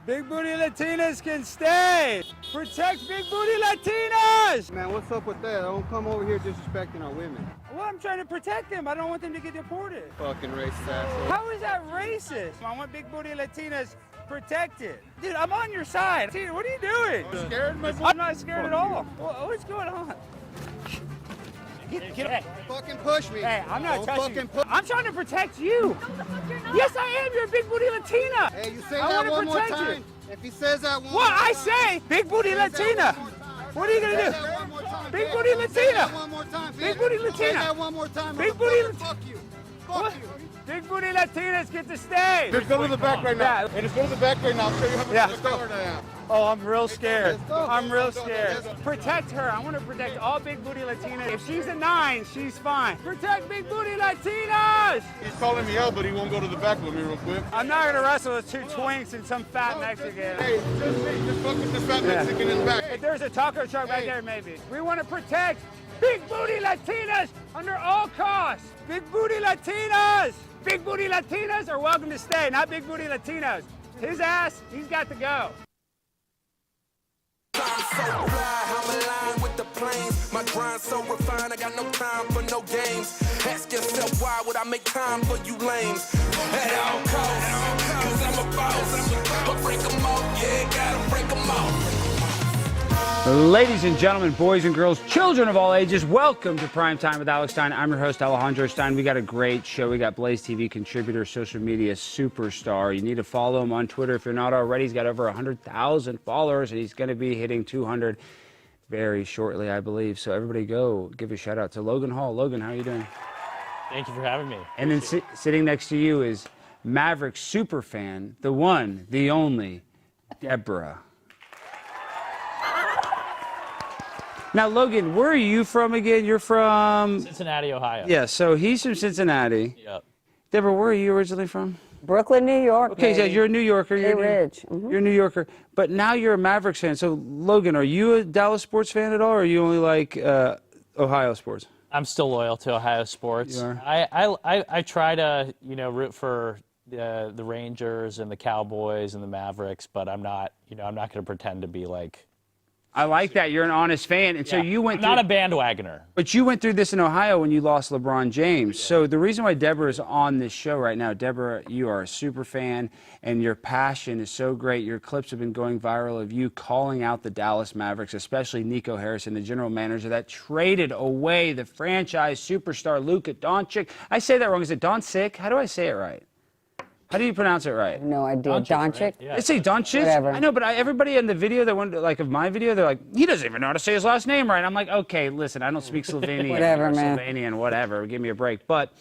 Big booty Latinas can stay. Protect big booty Latinas. Man, what's up with that? Don't come over here disrespecting our women. Well, I'm trying to protect them. I don't want them to get deported. Fucking racist asshole. How is that racist? I want big booty Latinas protected. Dude, I'm on your side. Dude, what are you doing? You scared, my boy? I'm not scared at all. What's going on? Get up. Fucking push me. Hey, I'm not Don't touching you. fucking I'm trying to protect you. Yes, I am. You're a big booty Latina. Hey, you say I that wanna one more protect time. you. If he says that one What more I time. say, big booty Latina. What are you gonna Say do? that one more time, Big bitch. booty Say Latina. that one more time, bitch. Big booty Say Latina. that one more time, Big motherfucker. booty- Fuck you. What? Fuck you. Big booty Latinas get to stay. Just go to the back right now. Yeah. Hey, just go to the back right now. I'll show you how much Yeah. of a coward I am. Oh, I'm real scared. Let's go. I'm real Let's go. scared. Let's go. Protect her. I want to protect all big booty Latinas. If she's a 9, she's fine. Protect big booty Latinas. He's calling me out, but he won't go to the back with me real quick. I'm not gonna wrestle with 2 twinks and some fat Mexican. Hey, just me. Just fuck with this fat Mexican in the back. If there's a taco truck right there, maybe. We want to protect big booty Latinas under all costs. Big booty Latinas. Big booty Latinas are welcome to stay, not big booty Latinos. His ass, he's got to go. I'm so fly, I'm aligned with the planes. My grind so refined, I got no time for no games. Ask yourself why would I make time for you lames? At all costs, cause I'm a boss. But break them off, yeah, gotta break them off. Ladies and gentlemen, boys and girls, children of all ages, welcome to Prime Time with Alex Stein. I'm your host, Alejandro Stein. We got a great show. We got Blaze TV contributor, social media superstar. You need to follow him on Twitter if you're not already. He's got over 100,000 followers, and he's going to be hitting 200 very shortly, I believe. So everybody go give a shout out to Logan Hall. Logan, how are you doing? Thank you for having me. And then sitting next to you is Mavericks superfan, the one, the only, Debra. Now, Logan, where are you from again? You're from... Cincinnati, Ohio. Yeah, so he's from Cincinnati. Yep. Debra, where are you originally from? Brooklyn, New York. Okay, yeah, baby. you're a New Yorker. Bay Ridge. Mm-hmm. You're a New Yorker. But now you're a Mavericks fan. So, Logan, are you a Dallas sports fan at all, or are you only like Ohio sports? I'm still loyal to Ohio sports. You are? I try to, root for the Rangers and the Cowboys and the Mavericks, but I'm not going to pretend to be like... I like that. You're an honest fan. And so you went I'm not a bandwagoner. But you went through this in Ohio when you lost LeBron James. So the reason why Debra is on this show right now, Debra, you are a super fan, and your passion is so great. Your clips have been going viral of you calling out the Dallas Mavericks, especially Nico Harrison, the general manager that traded away the franchise superstar Luka Doncic. I say that wrong. Is it Doncic? How do I say it right? How do you pronounce it right? No idea. Doncic? Right? Yeah. They say Doncic. Whatever. I know, but everybody in the video that went like of my video, they're like, he doesn't even know how to say his last name right. I'm like, okay, listen, I don't speak Slovenian. Whatever, or man. Slovenian, whatever. Give me a break. But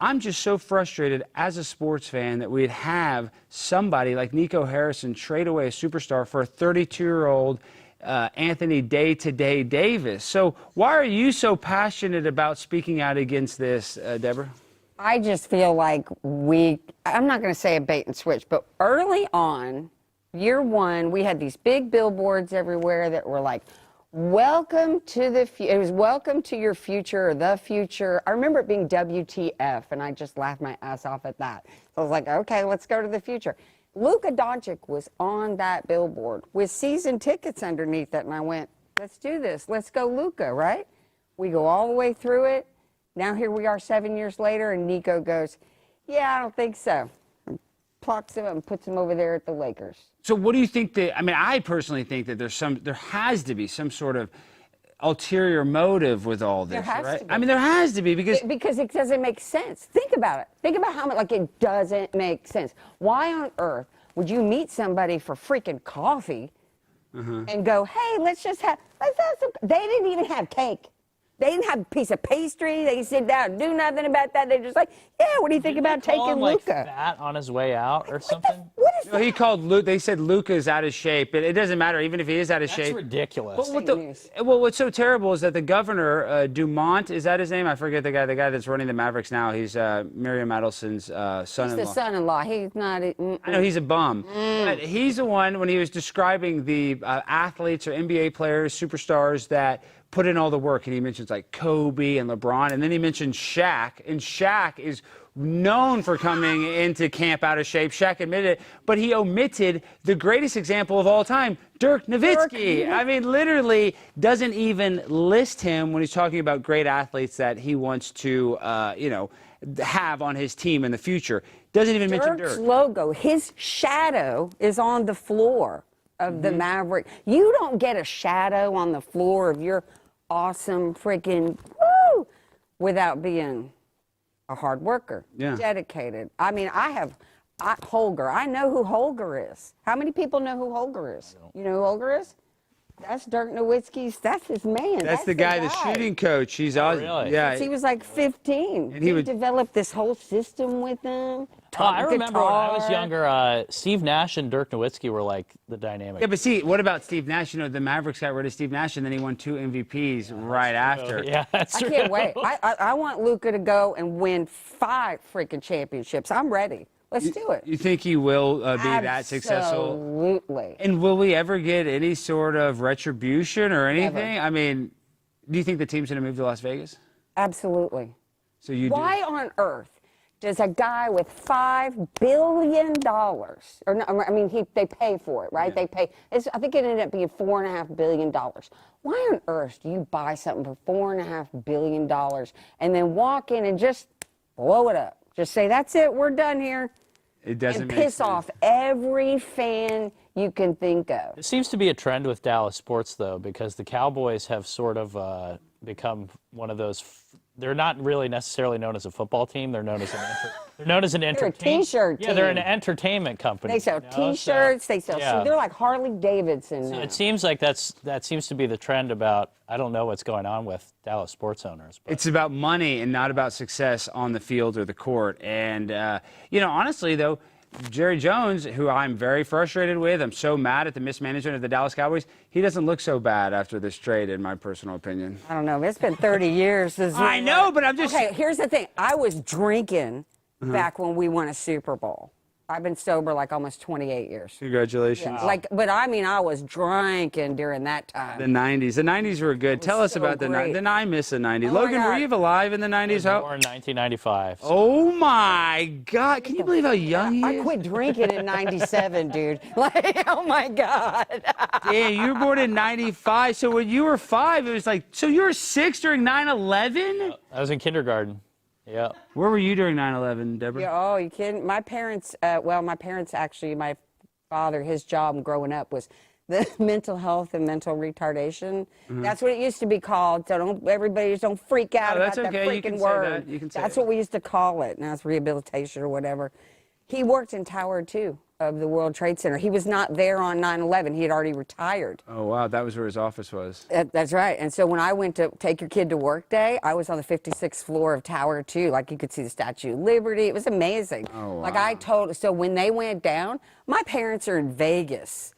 I'm just so frustrated as a sports fan that we'd have somebody like Nico Harrison trade away a superstar for a 32-year-old Anthony Day-to-Day Davis. So why are you so passionate about speaking out against this, Debra? I just feel like I'm not going to say a bait and switch, but early on, year one, we had these big billboards everywhere that were like, welcome to the future. It was welcome to your future or the future. I remember it being WTF, and I just laughed my ass off at that. So I was like, okay, let's go to the future. Luka Doncic was on that billboard with season tickets underneath it, and I went, let's do this. Let's go Luka, right? We go all the way through it. Now here we are 7 years later, and Nico goes, yeah, I don't think so. And plucks him and puts him over there at the Lakers. So what do you think that, I mean, I personally think that there has to be some sort of ulterior motive with all this, There has right? to be. I mean, there has to be Because it doesn't make sense. Think about it. Think about how much, like, it doesn't make sense. Why on earth would you meet somebody for freaking coffee and go, hey, let's have some, they didn't even have cake. They didn't have a piece of pastry. They sit down and do nothing about that. They're just like, yeah, what do you think about taking Luka? Luka? Fat on his way out or something? What is No, he called Luke. They said Luka is out of shape. It doesn't matter, even if he is out of That's shape. ridiculous. Well, what's so terrible is that the governor, Dumont, is that his name? I forget the guy that's running the Mavericks now. He's Miriam Adelson's son-in-law. He's the son-in-law. He's not. I know he's a bum. But he's the one, when he was describing the athletes or NBA players, superstars that put in all the work, and he mentions like Kobe and LeBron, and then he mentions Shaq, and Shaq is known for coming into camp out of shape. Shaq admitted it, but he omitted the greatest example of all time, Dirk Nowitzki. I mean, literally doesn't even list him when he's talking about great athletes that he wants to, have on his team in the future. Doesn't even mention Dirk's Dirk. logo, his shadow is on the floor of the Maverick. You don't get a shadow on the floor of your awesome freaking without being a hard worker, dedicated. I mean, Holger. I know who Holger is. How many people know who Holger is? You know who Holger is? That's Dirk Nowitzki's. That's his man. That's the guy, the shooting coach. He's awesome. Really? Yeah. Since he was like 15. And he would develop this whole system with him. I remember when I was younger, Steve Nash and Dirk Nowitzki were like the dynamic. Yeah, but see, what about Steve Nash? You know, the Mavericks got rid of Steve Nash, and then he won 2 MVPs right after. Yeah, that's true. I can't wait. I want Luka to go and win 5 freaking championships. I'm ready. Let's do it. You think he will be that successful? Absolutely. And will we ever get any sort of retribution or anything? Never. I mean, do you think the team's going to move to Las Vegas? Absolutely. So you Why on earth does a guy with $5 billion, or no, I mean, they pay for it, right? Yeah. They pay. I think it ended up being $4.5 billion. Why on earth do you buy something for $4.5 billion and then walk in and just blow it up? Just say, that's it, we're done here. It doesn't And make piss sense. off every fan you can think of. It seems to be a trend with Dallas sports, though, because the Cowboys have sort of become one of those. They're not really necessarily known as a football team. They're known as an They're a T-shirt Yeah, they're an team. entertainment company. They sell you know? T-shirts. They sell. yeah. They're like Harley Davidson So now. it seems like that seems to be the trend about. I don't know what's going on with Dallas sports owners. But. It's about money and not about success on the field or the court. And, honestly, though, Jerry Jones, who I'm very frustrated with, I'm so mad at the mismanagement of the Dallas Cowboys, he doesn't look so bad after this trade, in my personal opinion. I don't know. It's been 30 years. I know, but I'm just... Okay, here's the thing. I was drinking back when we won a Super Bowl. I've been sober like almost 28 years. Congratulations. But I mean, I was drinking during that time. The 90s. The 90s were good. Tell us so about the 90s. great. Then I miss the 90s. Oh my Logan, were God. you alive in the 90s? Born in 1995. So. Oh, my God. Can you believe how young he I is? quit drinking in 97, dude. Like, oh my God. Yeah, you were born in 95. So when you were 5, it was like, so you were 6 during 9/11? I was in kindergarten. Yeah. Where were you during 9/11, Deborah? Yeah, oh, you kidding? My parents, actually, my father, his job growing up was the mental health and mental retardation. That's what it used to be called. So everybody don't freak out Oh, that's about that okay. You freaking can say word. that. You can say That's it. what we used to call it. Now it's rehabilitation or whatever. He worked in Tower 2 of the World Trade Center. He was not there on 9/11. He had already retired. Oh, wow. That was where his office was. That's right. And so when I went to take your kid to work day, I was on the 56th floor of Tower 2. Like you could see the Statue of Liberty. It was amazing. Oh, Like wow. so when they went down, my parents are in Vegas.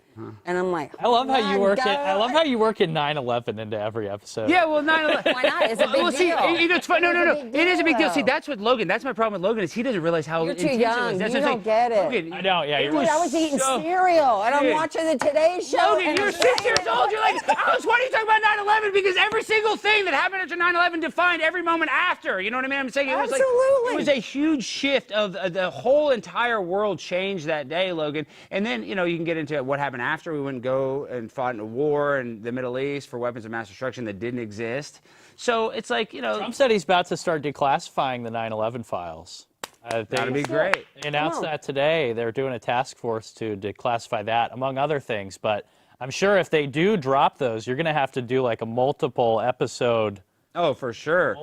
And I'm like, I love how you work it. I love God. how you work in 9/11 into every episode. Yeah, well, 9/11. Why not? It's a big See, deal. it's fun. No. It's a big It is a big deal. See, deal. that's what Logan. That's my problem with Logan is he doesn't realize how You're too intense young. it was. That's You what I'm don't get it. Logan, I know. Yeah, it you're Dude, right. I was eating so- cereal and I'm Dude. watching the Today Show. Logan, and you're I'm 6 years saying, old. You're like, Alex, why are you talking about 9/11? Because every single thing that happened after 9/11 defined every moment after. You know what I mean? I'm saying it was Absolutely. it was a huge shift of the whole entire world changed that day, Logan. And then you can get into what happened after. We wouldn't go and fought in a war in the Middle East for weapons of mass destruction that didn't exist. So it's like Trump said he's about to start declassifying the 9/11 files. that'd be great. They announced that today. They're doing a task force to declassify that, among other things. But I'm sure if they do drop those, you're going to have to do like a multiple episode Oh, for sure.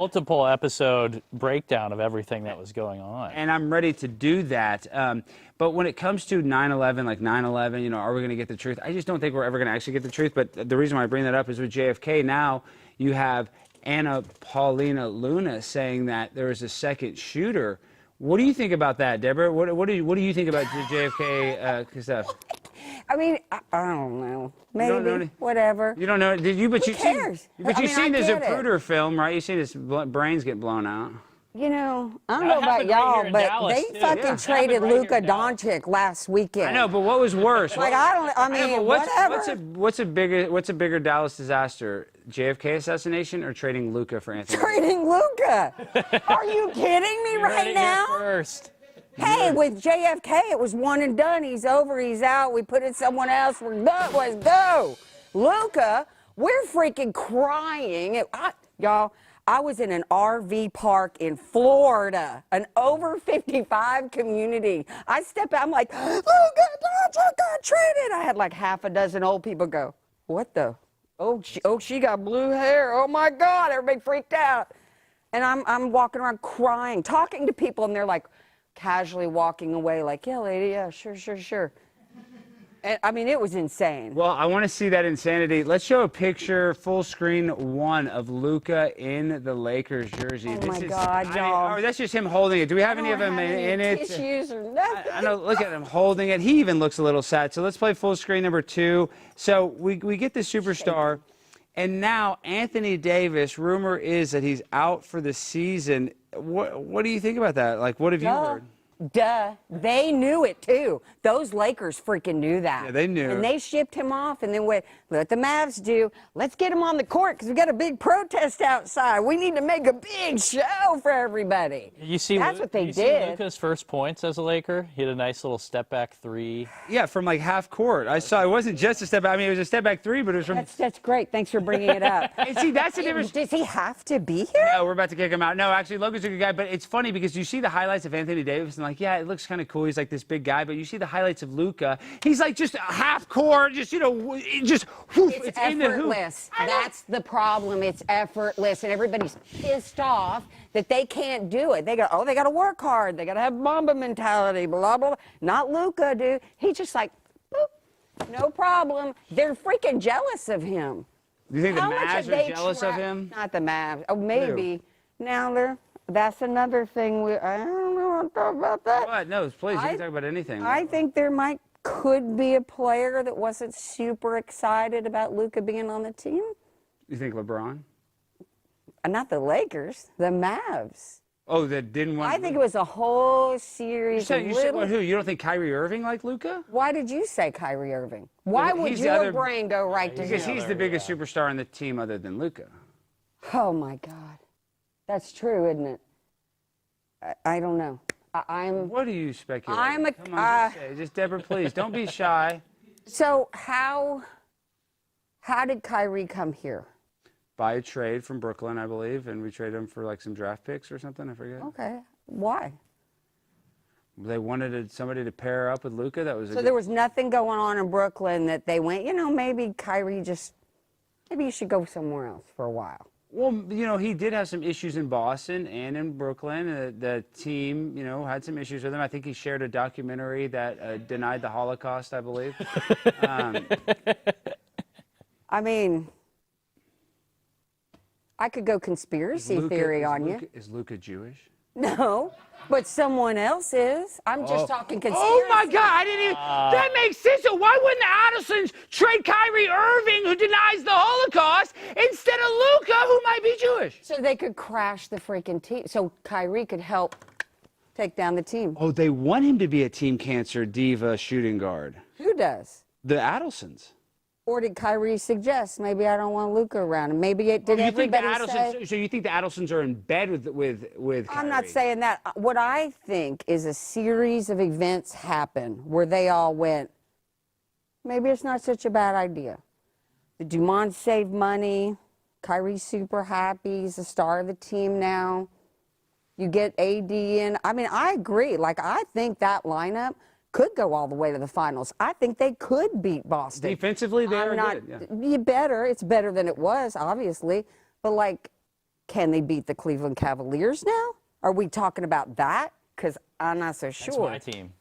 breakdown of everything that was going on. And I'm ready to do that. But when it comes to 9/11, like 9/11, are we going to get the truth? I just don't think we're ever going to actually get the truth. But the reason why I bring that up is with JFK now, you have Anna Paulina Luna saying that there was a second shooter. What do you think about that, Deborah? What do you think about JFK stuff? I mean, I don't know. Maybe, don't know any- whatever. You don't know? Did you? But Who you cares? But I you've mean, I seen the get it. Zapruder film, right? You've seen his brains get blown out. You know, I don't That know about happened right here y'all, in but Dallas, they too. fucking Yeah. traded Happened right here Luka in Dallas. Doncic last weekend. I know, but what was worse? Like, I know, mean, but whatever. what's a bigger Dallas disaster? JFK assassination or trading Luka for Anthony? Trading Luka. Are you kidding me You heard right it here now? First. Hey, with JFK, it was one and done. He's over, he's out. We put in someone else. We're done. Let's go. Luka, we're freaking crying. Y'all, I was in an RV park in Florida, an over 55 community. I step out, I'm like, Luka Doncic got traded. I had like half a dozen old people go, what the? Oh, she got blue hair. Oh my God, everybody freaked out. And I'm walking around crying, talking to people, and they're like casually walking away like, yeah, lady, yeah, sure. And, I mean, it was insane. Well, I want to see that insanity. Let's show a picture, full screen one of Luka in the Lakers jersey. Oh This my is, God, y'all. oh, that's just him holding it. Do we have any of them in it? Tissues or nothing. I know. Look at him holding it. He even looks a little sad. So let's play full screen number 2. So we get the superstar, and now Anthony Davis. Rumor is that he's out for the season. What do you think about that? Like, what have you heard? Duh. They knew it too. Those Lakers freaking knew that. Yeah, they knew. And they shipped him off, and then what the Mavs do, let's get him on the court because we got a big protest outside. We need to make a big show for everybody. You see, That's what they you did. See Luka's first points as a Laker. He had a nice little step back 3. Yeah, from like half court. I saw it wasn't just a step back. I mean, it was a step back 3, but it was from. That's great. Thanks for bringing it up. And see, that's the difference. Does he have to be here? No, we're about to kick him out. No, actually, Logan's a good guy, but it's funny because you see the highlights of Anthony Davis and like, yeah, it looks kind of cool. He's like this big guy, but you see the highlights of Luka. He's like just half court, just just whoof, It's in the hoop. effortless. That's the problem. It's effortless, and everybody's pissed off that they can't do it. They got to work hard. They got to have Mamba mentality. Blah blah blah. Not Luka, dude. He's just like, boop, no problem. They're freaking jealous of him. Do you think How the much Mavs have are they jealous of him? Not the Mavs. Oh, maybe. Now that's another thing. I don't know what to talk about that. What? No, please, you can talk about anything. I think there could be a player that wasn't super excited about Luka being on the team. You think LeBron? Not the Lakers, the Mavs. Oh, that didn't want. I think it was a whole series of You said little... who? You don't think Kyrie Irving like Luka? Why did you say Kyrie Irving? Why Well, would he's the your other- brain go right to Because him? he's the biggest superstar on the team other than Luka. Oh, my God. That's true, isn't it? I don't know. I'm... What are you speculating? I'm a- Come on, just say. Just Deborah, please don't be shy. So how did Kyrie come here? By a trade from Brooklyn, I believe, and we traded him for like some draft picks or something. I forget. Okay. Why? They wanted somebody to pair up with Luka. That was. So there was nothing going on in Brooklyn that they went, maybe Kyrie maybe you should go somewhere else for a while. Well, he did have some issues in Boston and in Brooklyn. The team, had some issues with him. I think he shared a documentary that denied the Holocaust, I believe. I mean, I could go conspiracy theory on you. Is Luka Jewish? No, but someone else is. I'm just talking conspiracy. Oh my God! I didn't even. That makes sense. So why wouldn't the Addisons trade Kyrie Irving, who denies the Holocaust, instead of Luka, who might be Jewish? So they could crash the freaking team. So Kyrie could help take down the team. Oh, they want him to be a team cancer diva shooting guard. Who does? The Addisons. Or did Kyrie suggest maybe I don't want Luka around? And maybe it did. Everybody say? So you think the Addisons are in bed with Kyrie? I'm not saying that. What I think is a series of events happen where they all went, maybe it's not such a bad idea. The Dumont saved money. Kyrie's super happy. He's the star of the team now. You get AD in. I mean, I agree. I think that lineup could go all the way to the finals. I think they could beat Boston. Defensively, they're good. Yeah. You better. It's better than it was, obviously. But, can they beat the Cleveland Cavaliers now? Are we talking about that? Because I'm not so sure. That's my team.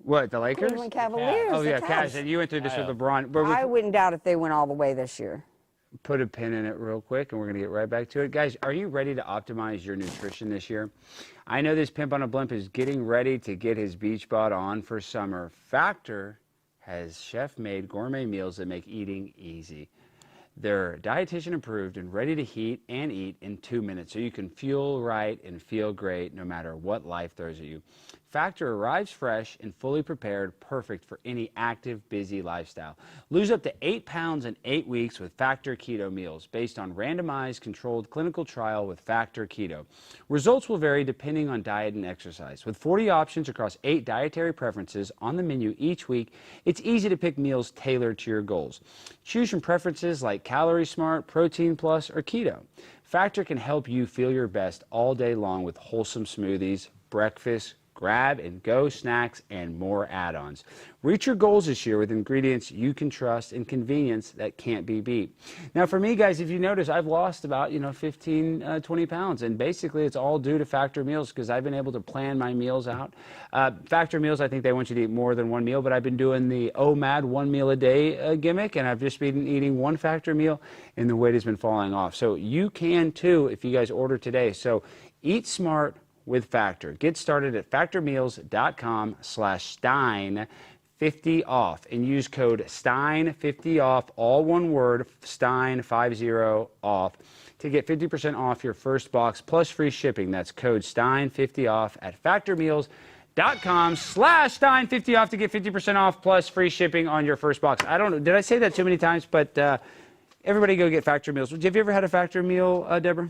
What, the Lakers? Cleveland Cavaliers. Oh, the yeah, Cavs. Cash. And you went through this with LeBron. But I wouldn't doubt if they went all the way this year. put a pin in it real quick, and we're going to get right back to it. Guys, are you ready to optimize your nutrition this year? I know this pimp on a blimp is getting ready to get his beach bod on for summer. Factor has chef-made gourmet meals that make eating easy. They're dietitian approved and ready to heat and eat in 2 minutes, so you can fuel right and feel great no matter what life throws at you. Factor arrives fresh and fully prepared, perfect for any active, busy lifestyle. Lose up to 8 pounds in 8 weeks with Factor Keto Meals, based on randomized, controlled clinical trial with Factor Keto. Results will vary depending on diet and exercise. With 40 options across 8 dietary preferences on the menu each week, it's easy to pick meals tailored to your goals. Choose from preferences like Calorie Smart, Protein Plus, or Keto. Factor can help you feel your best all day long with wholesome smoothies, breakfast, grab-and-go snacks, and more add-ons. Reach your goals this year with ingredients you can trust and convenience that can't be beat. Now, for me, guys, if you notice, I've lost about 15, 20 pounds, and basically it's all due to Factor Meals because I've been able to plan my meals out. Factor Meals, I think they want you to eat more than one meal, but I've been doing the OMAD 1 meal a day gimmick, and I've just been eating one Factor meal, and the weight has been falling off. So you can too if you guys order today. So eat smart with Factor. Get started at factormeals.com/Stein 50 off and use code Stein 50 off, all one word, Stein 50 off, to get 50% off your first box plus free shipping. That's code Stein 50 off at factormeals.com/Stein 50 off to get 50% off plus free shipping on your first box. I don't know, did I say that too many times? But everybody go get Factor Meals. Have you ever had a Factor meal, Deborah?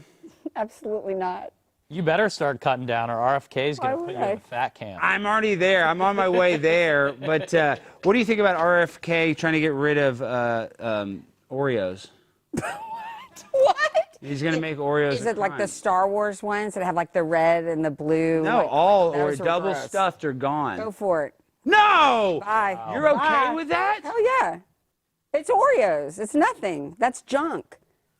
Absolutely not. You better start cutting down, or RFK's going to Why put you would in the fat camp. I'm already there. I'm on my way there. But what do you think about RFK trying to get rid of Oreos? What? He's going to make Oreos. Is it like the Star Wars ones that have like the red and the blue? No, like, all or those are double gross. stuffed are gone. Go for it. No! Bye. You're okay Bye. with that? Hell yeah. It's Oreos. It's nothing. That's junk.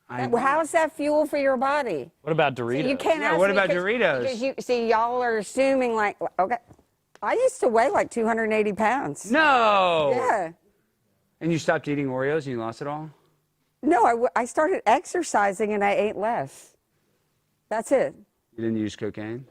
How is that fuel for your body? What about Doritos? So you can't Yeah, ask what me about 'cause- Doritos? Because you see, y'all are assuming like, okay, I used to weigh like 280 pounds. No! Yeah. And you stopped eating Oreos and you lost it all? No, I started exercising and I ate less. That's it. You didn't use cocaine?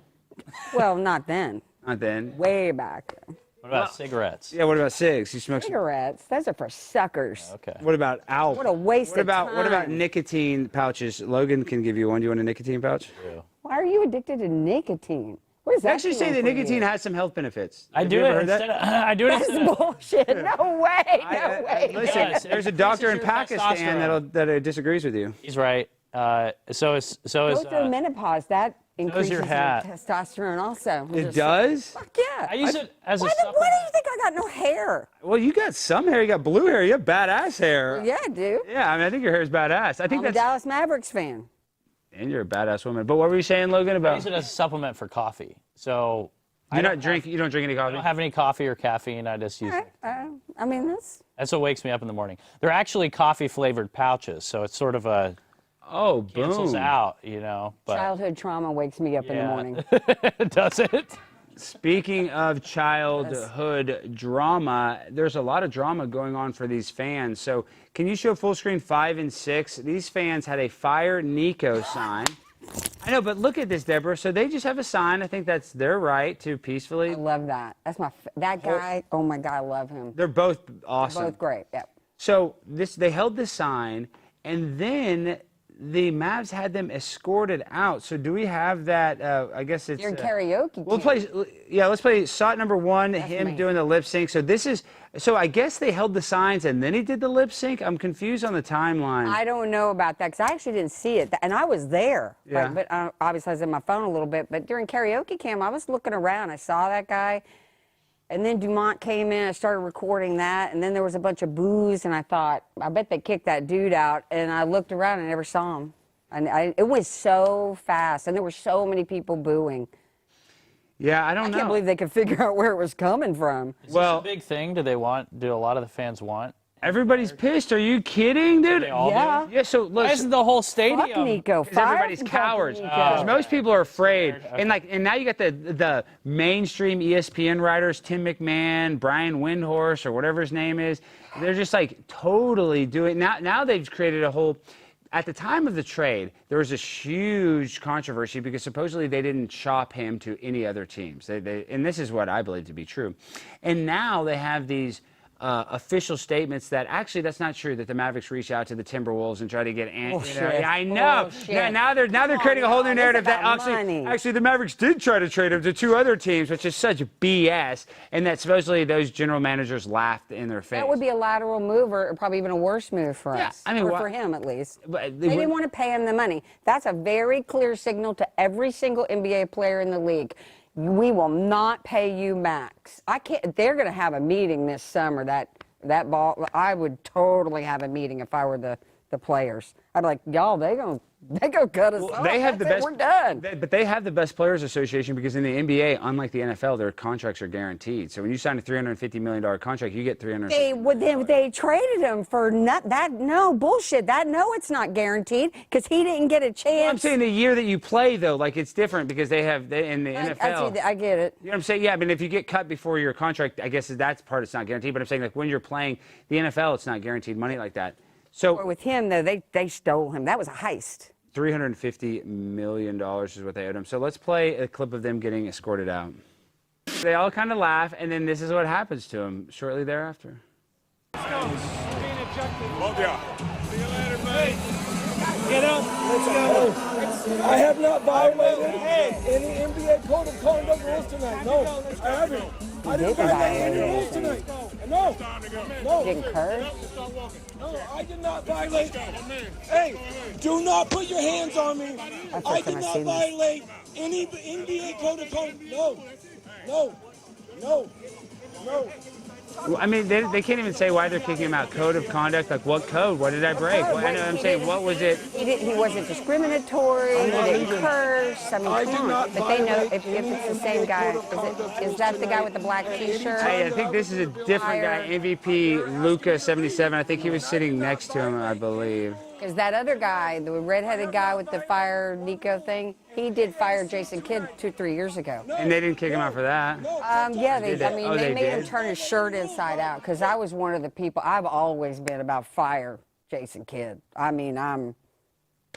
Well, not then. Not then. Way back. What about cigarettes? Yeah, what about cigs? You smoke Cigarettes, those are for suckers. Okay. What about Alf? What a waste of What about time. nicotine pouches? Logan can give you one. Do you want a nicotine pouch? Why are you addicted to nicotine? What is They that? actually say doing that for nicotine you? has some health benefits. I Have do you it ever heard that? instead of, I do it That's instead of, bullshit. No way. No way. Listen, Yes, there's a it doctor in increases your Pakistan testosterone. that disagrees with you. He's right. So is Go through menopause. That increases your your hat. testosterone also. It does? Fuck yeah. I use it as a Why do supplement. you think I got no hair? Well, you got some hair. You got blue hair. You have badass hair. Yeah, I do. Yeah, I mean, I think your hair is badass. I think I'm a that's. Dallas Mavericks fan. And you're a badass woman. But what were you saying, Logan? I About use it as a supplement for coffee. So you don't drink any I coffee? don't have any coffee or caffeine. I just use it. I mean, That's what wakes me up in the morning. They're actually coffee-flavored pouches, so it's sort of a Oh, cancels boom. out, But childhood trauma wakes me up in the Yeah. morning. does it? Speaking of childhood drama, there's a lot of drama going on for these fans. So can you show full screen 5 and 6? These fans had a Fire Nico sign. I know, but look at this, Deborah. So they just have a sign. I think that's their right to peacefully. I love that. That's that guy. Oh my God, I love him. They're both awesome. Both great. Yep. So they held this sign, and then the Mavs had them escorted out. So do we have that? I guess it's. You're karaoke. We'll camp. play. Yeah, let's play shot number 1. Him me. doing the lip sync. So this is. So I guess they held the signs and then he did the lip sync. I'm confused on the timeline. I don't know about that because I actually didn't see it, and I was there. Yeah. But obviously I was in my phone a little bit. But during karaoke camp, I was looking around. I saw that guy, and then Dumont came in. I started recording that, and then there was a bunch of boos, and I thought, I bet they kicked that dude out. And I looked around and I never saw him. And it was so fast, and there were so many people booing. Yeah, I don't know. I can't believe they could figure out where it was coming from. Is Well- this a big thing? Do a lot of the fans want? Everybody's pissed. Are you kidding, dude? They all Yeah. Yeah. So look. Why isn't the whole stadium? Fuck Nico. Because everybody's Fire cowards. Nico. Because most people are afraid, Okay. and now you got the mainstream ESPN writers, Tim McMahon, Brian Windhorst, or whatever his name is. They're just like totally doing. Now they've created a whole. At the time of the trade, there was this huge controversy because supposedly they didn't shop him to any other teams. And this is what I believe to be true. And now they have these official statements that actually that's not true. That the Mavericks reach out to the Timberwolves and try to get. Bullshit. Yeah, I know. Bullshit. Now they're creating a whole new narrative that actually the Mavericks did try to trade him to 2 other teams, which is such BS. And that supposedly those general managers laughed in their face. That would be a lateral move, or probably even a worse move for us. I mean, or for him at least. They didn't would- want to pay him the money. That's a very clear signal to every single NBA player in the league. We will not pay you max. I can't. They're going to have a meeting this summer. That ball. I would totally have a meeting if I were the players. I'd be like, y'all, they go cut us off. They have the best. We're done. But they have the best players association because in the NBA, unlike the NFL, their contracts are guaranteed. So when you sign a $350 million contract, you get $350. They traded him for no bullshit. It's not guaranteed because he didn't get a chance. Well, I'm saying the year that you play though, like it's different because in the NFL. I get it. You know what I'm saying? Yeah, I mean, if you get cut before your contract, I guess that's part it's not guaranteed. But I'm saying like when you're playing the NFL, it's not guaranteed money like that. So Or with him though, they stole him. That was a heist. $350 million is what they owed him. So let's play a clip of them getting escorted out. They all kind of laugh, and then this is what happens to him shortly thereafter. Let's go. Love ya. See you later, buddy. Get up. Let's go. I have not violated any NBA code of conduct rules tonight. No, I haven't. I didn't violate any rules tonight. No. No. Didn't curse. No, I did not violate. Hey, do not put your hands on me. I did not violate any NBA code of conduct. No. Well, I mean, they can't even say why they're kicking him out. Code of conduct, like what code? What did I break? I'm saying, what was it? He wasn't discriminatory. He didn't curse. I mean, come on. But they know if it's the same guy. Is that the guy with the black T-shirt? I think this is a different guy. MVP Luka 77. I think he was sitting next to him, I believe. Because that other guy, the redheaded guy with the fire Nico thing, he did fire Jason Kidd 2-3 years ago. And they didn't kick him out for that. Yeah, they made him did? turn his shirt inside out. Because I was one of the people. I've always been about fire Jason Kidd. I mean, I'm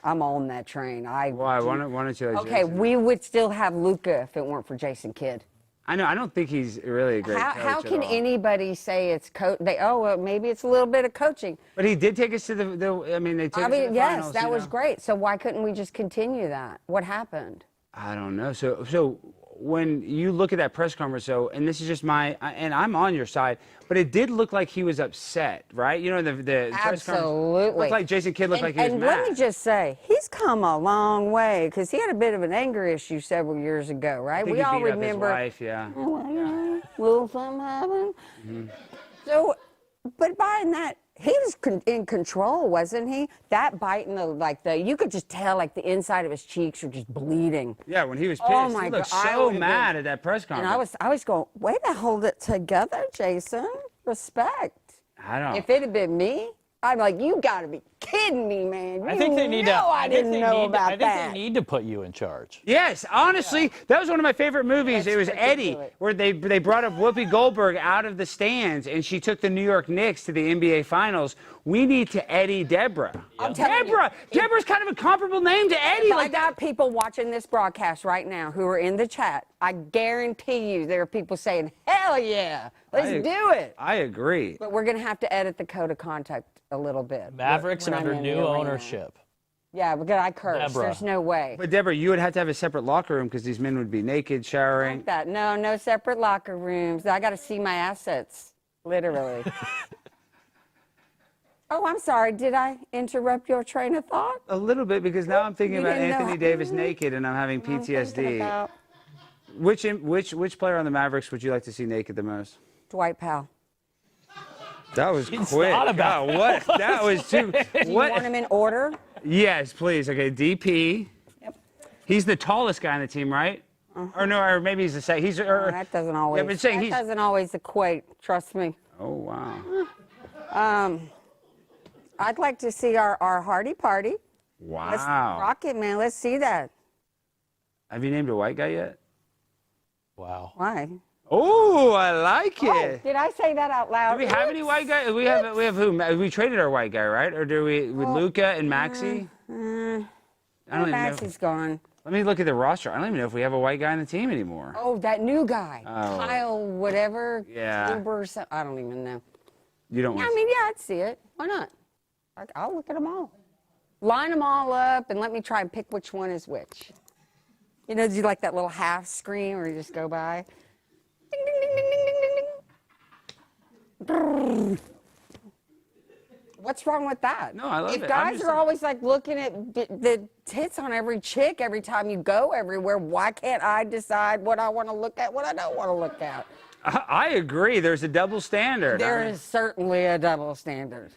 on that train. Why? Why don't you? Like Okay, Jason? we would still have Luka if it weren't for Jason Kidd. I know. I don't think he's really a great coach How can at all. anybody say it's well, maybe it's a little bit of coaching. But he did take us to they took us to the Yes, finals, that you was know? great. So why couldn't we just continue that? What happened? I don't know. So when you look at that press conference, and this is just and I'm on your side, but it did look like he was upset, right? You know, the press conference Absolutely. looked like Jason Kidd looked like he was and mad. let me just say, he's come a long way because he had a bit of an anger issue several years ago, right? I think We he all beat remember. up his wife, yeah. Will something happen? So, but by that, he was in control, wasn't he? That bite in you could just tell, like the inside of his cheeks were just bleeding. Yeah, when he was pissed, Oh my he looked God, I so would've mad been- at that press And conference. I was going, way to hold it together, Jason. Respect. I don't. If it had been me, I'm like, you got to be kidding me, man. I think they need to. I didn't know about I think that. they need to put you in charge. Yes, honestly, that was one of my favorite movies. It was Eddie, where they brought up Whoopi Goldberg out of the stands, and she took the New York Knicks to the NBA Finals. We need to Eddie Debra. I'm telling you, Debra's kind of a comparable name to Eddie. If I Like that. got people watching this broadcast right now who are in the chat, I guarantee you there are people saying, hell yeah, let's do it. I agree. But we're going to have to edit the code of conduct a little bit. Mavericks when I'm under in the new arena. ownership. Yeah, because I curse. Debra. There's no way. But Debra, you would have to have a separate locker room because these men would be naked, showering. Like that. No separate locker rooms. I got to see my assets, literally. Oh, I'm sorry. Did I interrupt your train of thought? A little bit, because now I'm thinking You about didn't know- Anthony Davis naked, and I'm having I'm thinking PTSD. about Which player on the Mavericks would you like to see naked the most? Dwight Powell. That was It's quick. not about God, what? That was too. Do you want him in order? Yes, please. Okay, DP. Yep. He's the tallest guy on the team, right? Or no, or maybe he's the second. He's That doesn't always. Yeah, but saying that he's. doesn't always equate. Trust me. Oh wow. I'd like to see our Hardy Party. Let's Wow. rock it, man. Let's see that. Have you named a white guy yet? Wow. Why? Oh, I like Oh, it. did I say that out loud? Do we have any white guys? We have who? We traded our white guy, right? Or do we with Luka and Maxey? I don't even know. Maxie's gone. Let me look at the roster. I don't even know if we have a white guy on the team anymore. Oh, that new guy, Oh. Kyle, whatever. Yeah. Uber, I don't even know. You don't want I mean, yeah, I'd see it. Why not? I'll look at them all. Line them all up and let me try and pick which one is which. You know, do you like that little half screen where you just go by? Ding, ding, ding, ding, ding, ding, ding. What's wrong with that? No, I love it. If guys are always like looking at the tits on every chick every time you go everywhere, why can't I decide what I want to look at, what I don't want to look at? I agree. There's a double standard. There is certainly a double standard.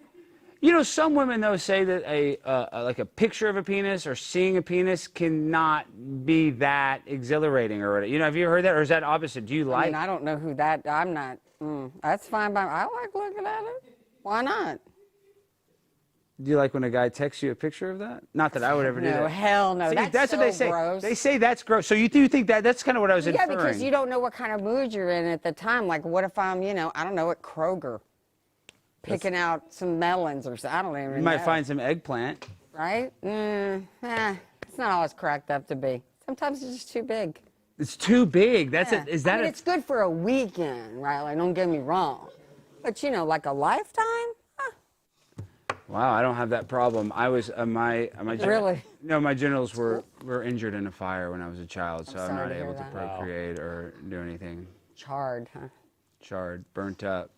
You know, some women, though, say that like a picture of a penis or seeing a penis cannot be that exhilarating or whatever. You know, have you heard that? Or is that opposite? Do you like? I mean, I don't know who that, I'm not, that's fine by me. I like looking at it. Why not? Do you like when a guy texts you a picture of that? Not that I would ever do that. No, hell no. See, that's so what they say. gross. They say that's gross. So you do think that's kind of what I was Yeah, inferring. because you don't know what kind of mood you're in at the time. Like, what if I'm, you know, I don't know, at Kroger, picking out some melons or something. I don't even know. You might find some eggplant. Right? It's not always cracked up to be. Sometimes it's just too big. It's too big. That's Yeah. it. Is that I mean, it's good for a weekend, right? Like, don't get me wrong. But, you know, like a lifetime? Wow, I don't have that problem. I was Really? No, my genitals were injured in a fire when I was a child, so I'm sorry not to hear able to that. procreate or do anything. Charred, huh? Charred, burnt up,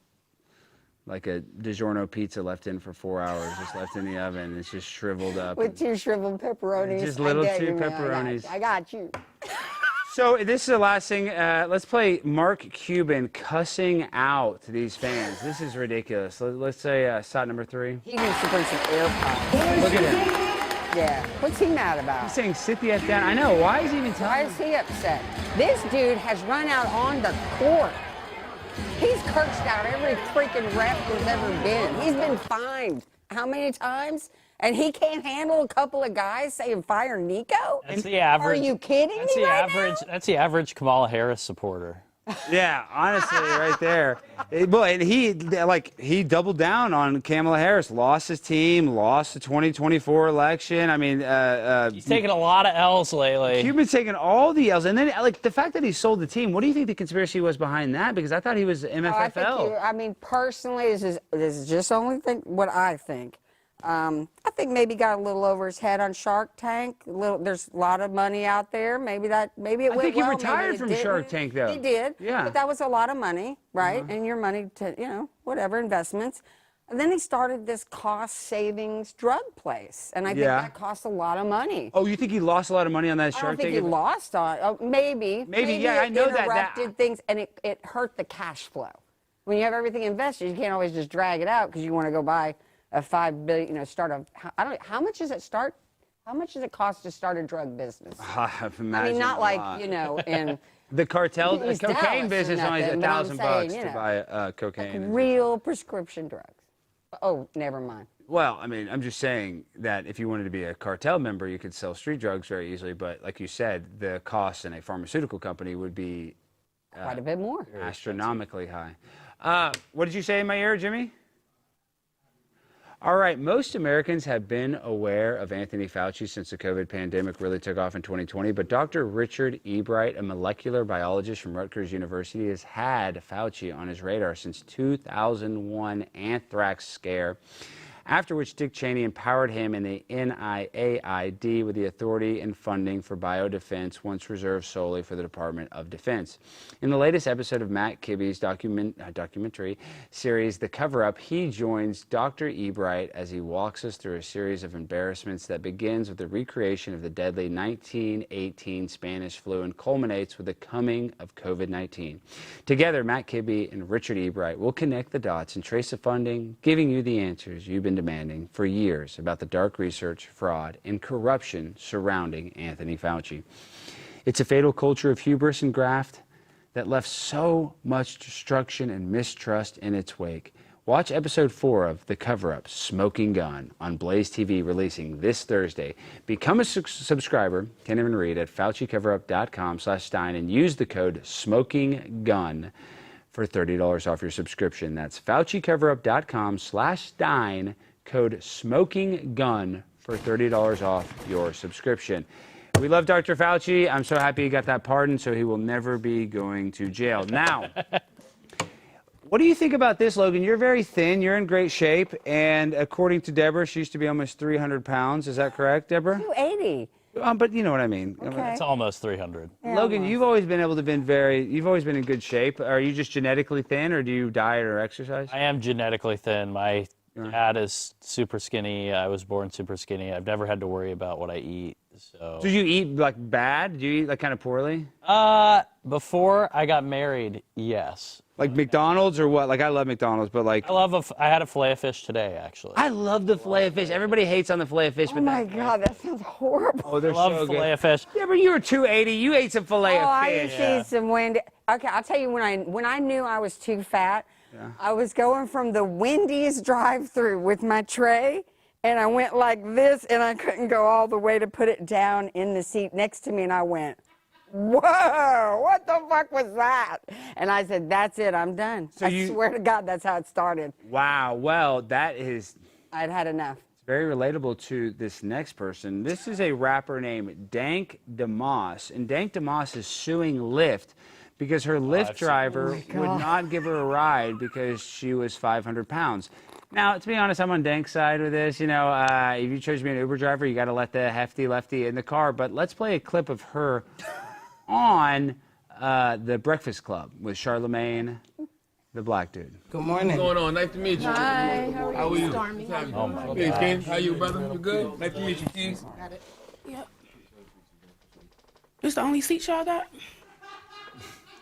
like a DiGiorno pizza left in for 4 hours, just left in the oven. It's just shriveled up. With 2 shriveled pepperonis. Just little I get 2 you, man. pepperonis. I got you. So this is the last thing. Let's play Mark Cuban cussing out these fans. This is ridiculous. Let's say shot number 3. He needs to bring some AirPods. Look at him. Yeah. What's he mad about? He's saying sit the F down. I know. Why is he even Why telling is he upset? This dude has run out on the court. He's cursed out every freaking ref there's ever been. He's been fined how many times? And he can't handle a couple of guys saying fire Nico? That's the average. Are you kidding That's me the right average. now? That's the average Kamala Harris supporter. Yeah, honestly, right there. Well, and he doubled down on Kamala Harris. Lost his team. Lost the 2024 election. I mean, He's taken a lot of L's lately. Cuban's taken all the L's, and then like the fact that he sold the team. What do you think the conspiracy was behind that? Because I thought he was MFFL. I mean, personally, this is just only what I think. I think maybe got a little over his head on Shark Tank. There's a lot of money out there. Maybe it went well. I think he maybe retired it from didn't. Shark Tank, though. He did. Yeah. But that was a lot of money, right? And your money to, you know, whatever, investments. And then he started this cost savings drug place. And I think that cost a lot of money. Oh, you think he lost a lot of money on that I Shark don't think Tank? he lost on. Oh, maybe. Maybe, yeah, it I know that. interrupted things, and it hurt the cash flow. When you have everything invested, you can't always just drag it out because you want to go buy a $5 billion, you know, start a. I don't. How much does it start? How much does it cost to start a drug business? I mean, not like, you know, in the cartel, the East cocaine Dallas or business only is nothing, but I'm $1,000 saying, you to know, buy cocaine. real prescription drugs. Oh, never mind. Well, I mean, I'm just saying that if you wanted to be a cartel member, you could sell street drugs very easily. But like you said, the cost in a pharmaceutical company would be Quite a bit more. astronomically high. What did you say in my ear, Jimmy? All right, most Americans have been aware of Anthony Fauci since the COVID pandemic really took off in 2020, but Dr. Richard Ebright, a molecular biologist from Rutgers University, has had Fauci on his radar since 2001 anthrax scare, after which Dick Cheney empowered him in the NIAID with the authority and funding for biodefense, once reserved solely for the Department of Defense. In the latest episode of Matt Kibbe's documentary series, The Coverup, he joins Dr. Ebright as he walks us through a series of embarrassments that begins with the recreation of the deadly 1918 Spanish flu and culminates with the coming of COVID-19. Together, Matt Kibbe and Richard Ebright will connect the dots and trace the funding, giving you the answers you've been demanding for years about the dark research, fraud, and corruption surrounding Anthony Fauci. It's a fatal culture of hubris and graft that left so much destruction and mistrust in its wake. Watch episode 4 of The Coverup, Smoking Gun, on Blaze TV, releasing this Thursday. Become a subscriber, can't even read, at FauciCoverup.com/Stein and use the code SMOKINGGUN for $30 off your subscription. That's FauciCoverup.com/Stein, code SMOKINGGUN for $30 off your subscription. We love Dr. Fauci. I'm so happy he got that pardon, so he will never be going to jail. Now, What do you think about this, Logan? You're very thin. You're in great shape. And according to Debra, she used to be almost 300 pounds. Is that correct, Debra? 280. But you know what I mean. Okay. It's almost 300. Yeah, Logan, almost. you've always been able to you've always been in good shape. Are you just genetically thin, or do you diet or exercise? I am genetically thin. My dad is super skinny. I was born super skinny. I've never had to worry about what I eat. So. Do you eat like bad? Do you eat like kind of poorly? Before I got married, yes. Like McDonald's or what? Like I love McDonald's, but like I had a fillet of fish today, actually. I love the fillet of fish. Everybody hates on the fillet of fish, Oh but my God, that sounds horrible. oh, they're I love so fillet good. of fish. Yeah, but you were 280. You ate some fillet Oh, of I fish. used to eat some Wendy. Okay, I'll tell you when I knew I was too fat, I was going from the Wendy's drive-through with my tray, and I went like this, and I couldn't go all the way to put it down in the seat next to me, and I went, whoa, what the fuck was that? And I said, that's it, I'm done. So I swear to God, that's how it started. Wow. Well, that is I'd had enough. very relatable to this next person. This is a rapper named Dank Demoss, and Dank Demoss is suing Lyft because her Lyft driver would not give her a ride because she was 500 pounds. Now, to be honest, I'm on Dank's side with this. You know, if you chose to be an Uber driver, you got to let the hefty lefty in the car. But let's play a clip of her on The Breakfast Club with Charlemagne, the black dude. Good morning. What's going on? Nice to meet you. Hi, how are you? How are you? Stormy. What's happening? Oh my Hey, God. Ken, how you, brother? You good? Nice to meet you, Keys. Got it. Yep. This the only seat y'all got?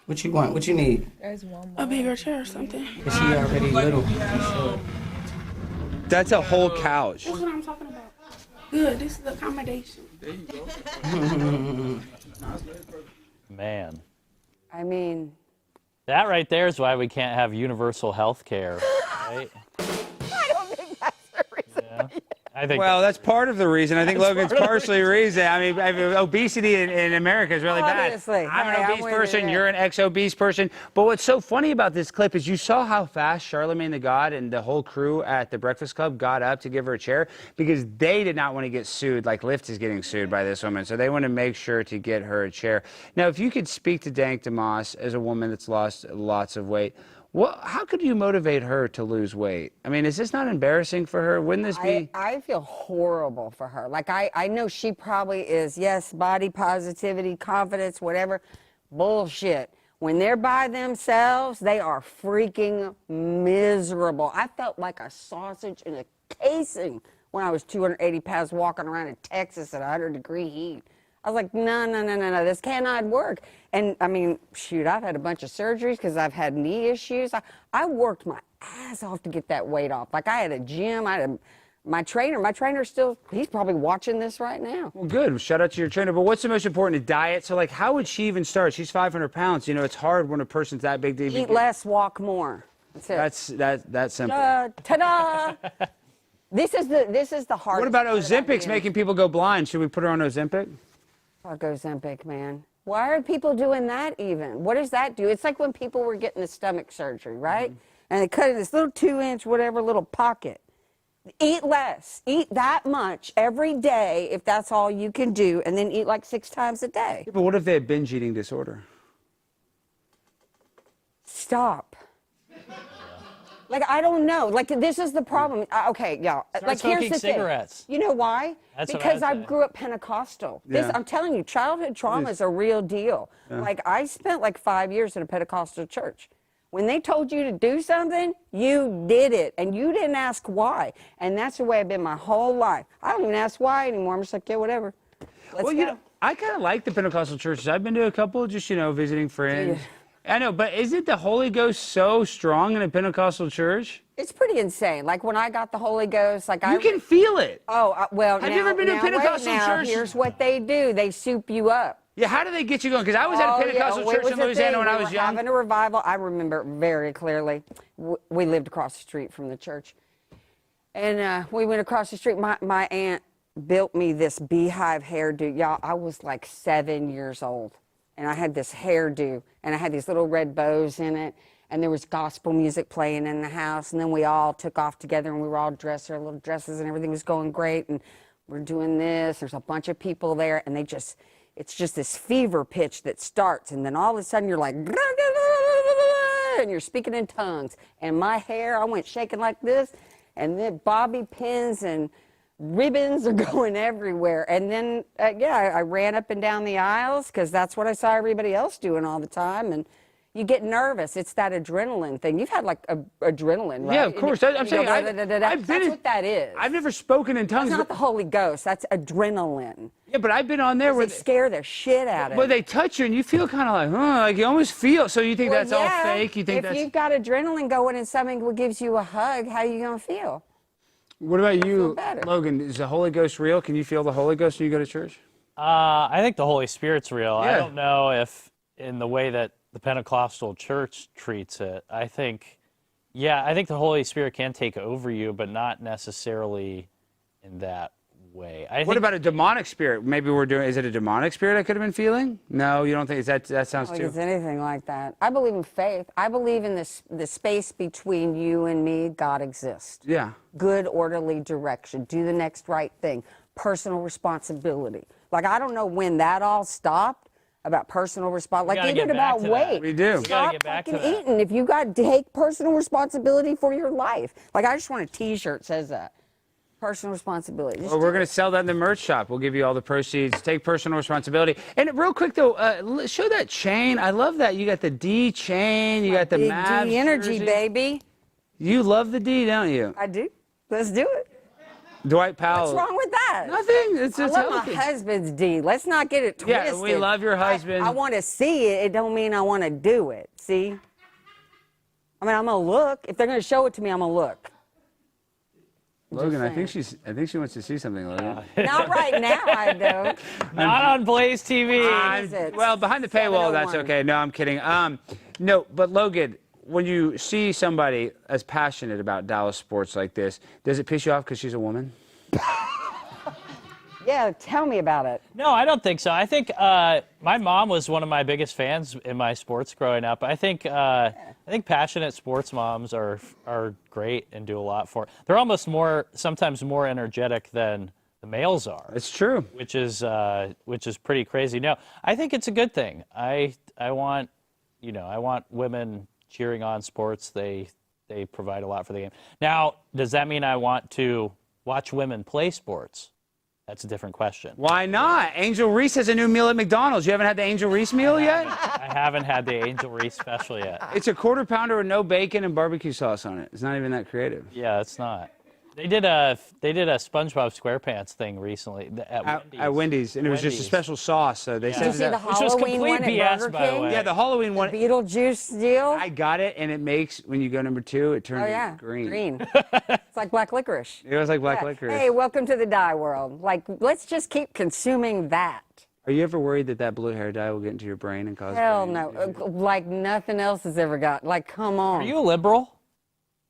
What you want? What you need? There's one more. A bigger chair or something. Is she already little? That's a whole couch. That's what I'm talking about. Good. This is accommodation. There you go. Man. I mean, That right there is why we can't have universal health care, right? I don't think that's the reason. Yeah. I think Well, that's part of the reason. I think Logan's partially the reason. I mean, obesity in America is really Obviously. bad. I'm Hey, an I'm obese with you person. there. You're an ex-obese person. But what's so funny about this clip is you saw how fast Charlemagne the God and the whole crew at the Breakfast Club got up to give her a chair because they did not want to get sued like Lyft is getting sued by this woman. So they want to make sure to get her a chair. Now, if you could speak to Dank Demoss as a woman that's lost lots of weight, how could you motivate her to lose weight? I mean, is this not embarrassing for her? Wouldn't this be? I feel horrible for her. Like, I know she probably is, yes, body positivity, confidence, whatever. Bullshit. When they're by themselves, they are freaking miserable. I felt like a sausage in a casing when I was 280 pounds walking around in Texas at 100-degree heat. I was like, no, this cannot work. And I mean, shoot, I've had a bunch of surgeries because I've had knee issues. I worked my ass off to get that weight off. Like I had a gym, my trainer still, he's probably watching this right now. Well, good. Shout out to your trainer. But what's the most important? Diet? So, like, how would she even start? She's 500 pounds. You know, it's hard when a person's that big to even Eat less, walk more. That's it. That's simple. Ta-da! This is the hardest. What about part Ozempics being- making people go blind? Should we put her on Ozempic? Fuck Ozempic, man. Why are people doing that even? What does that do? It's like when people were getting the stomach surgery, right? And they cut in this little 2-inch, whatever, little pocket. Eat less. Eat that much every day if that's all you can do, and then eat like 6 times a day. Yeah, but what if they have binge eating disorder? Stop. Like, I don't know. Like, this is the problem. Okay, y'all. Like, here's smoking the cigarettes. thing. You know why? That's what because I I'd say. grew up Pentecostal. Yeah. I'm telling you, childhood trauma is a real deal. Like, I spent like 5 years in a Pentecostal church. When they told you to do something, you did it, and you didn't ask why. And that's the way I've been my whole life. I don't even ask why anymore. I'm just like, yeah, whatever. Let's Well, go. you know, I kind of like the Pentecostal churches. I've been to a couple, just, you know, visiting friends. I know, but isn't the Holy Ghost so strong in a Pentecostal church? It's pretty insane. Like, when I got the Holy Ghost, like You can feel it. Oh, well, Have you ever been to a now, wait Pentecostal now, church? Here's what they do. They soup you up. Yeah, how do they get you going? Because I was at a Pentecostal it church was in a Louisiana thing. when I We was were young. having a revival. I remember it very clearly. We lived across the street from the church. And we went across the street. My aunt built me this beehive hairdo. Y'all, I was like 7 years old. And I had this hairdo. And I had these little red bows in it. And there was gospel music playing in the house. And then we all took off together and we were all dressed in our little dresses and everything was going great. And we're doing this. There's a bunch of people there. And it's just this fever pitch that starts. And then all of a sudden you're like, and you're speaking in tongues. And my hair, I went shaking like this, and then bobby pins and ribbons are going everywhere. And then, I ran up and down the aisles because that's what I saw everybody else doing all the time. And you get nervous. It's that adrenaline thing. You've had like adrenaline, right? Yeah, of course. I'm saying that's what that is. I've never spoken in tongues. That's not the Holy Ghost. That's adrenaline. Yeah, but I've been on there where they scare the shit out of Where you. they touch you and you feel kind of like, like you almost feel. So you think that's all fake? You think if you've got adrenaline going and something gives you a hug, how are you gonna feel? What about you, Logan? Is the Holy Ghost real? Can you feel the Holy Ghost when you go to church? I think the Holy Spirit's real. Yeah. I don't know if in the way that the Pentecostal church treats it. I think the Holy Spirit can take over you, but not necessarily in that way. What about a demonic spirit? Maybe is it a demonic spirit I could have been feeling? No, you don't think that sounds I don't too... think it's anything like that. I believe in faith. I believe in the space between you and me, God exists. Yeah. Good, orderly direction. Do the next right thing. Personal responsibility. Like, I don't know when that all stopped. About personal responsibility, like even about weight. We do. Stop fucking eating if you got to take personal responsibility for your life. Like, I just want a T-shirt that says that. Personal responsibility. Well, we're going to sell that in the merch shop. We'll give you all the proceeds. Take personal responsibility. And real quick, though, show that chain. I love that. You got the D chain. You got the Mavs D energy, jersey. baby. You love the D, don't you? I do. Let's do it. Dwight Powell. What's wrong with that? Nothing. It's I love my husband's D. Let's not get it twisted. Yeah, we love your husband. I want to see it. It don't mean I want to do it. See? I mean, I'm gonna look. If they're gonna show it to me, I'm gonna look. Logan, I think she wants to see something, Logan. Not right now, I don't. Not on Blaze TV. Well, behind the paywall, that's okay. No, I'm kidding. No, but Logan, when you see somebody as passionate about Dallas sports like this, does it piss you off because she's a woman? Yeah, tell me about it. No, I don't think so. I think my mom was one of my biggest fans in my sports growing up. I think passionate sports moms are great and do a lot for. They're almost sometimes more energetic than the males are. It's true. Which is pretty crazy. No, I think it's a good thing. I want women cheering on sports. They provide a lot for the game. Now, does that mean I want to watch women play sports? That's a different question. Why not? Angel Reese has a new meal at McDonald's. You haven't had the Angel Reese meal yet? I haven't had the Angel Reese special yet. It's a quarter pounder with no bacon and barbecue sauce on it. It's not even that creative. Yeah, it's not. They did a SpongeBob SquarePants thing recently at Wendy's, and it was just a special sauce. So they said Did you see the which was Halloween complete one BS, at Burger by the King? way. Yeah, the Halloween one. Beetlejuice deal. I got it, and it makes when you go number 2, it turns green. It's like black licorice. It was like black licorice. Hey, welcome to the dye world. Like, let's just keep consuming that. Are you ever worried that blue hair dye will get into your brain and cause? Hell brain no. issues? Like nothing else has ever got. Like, come on. Are you a liberal?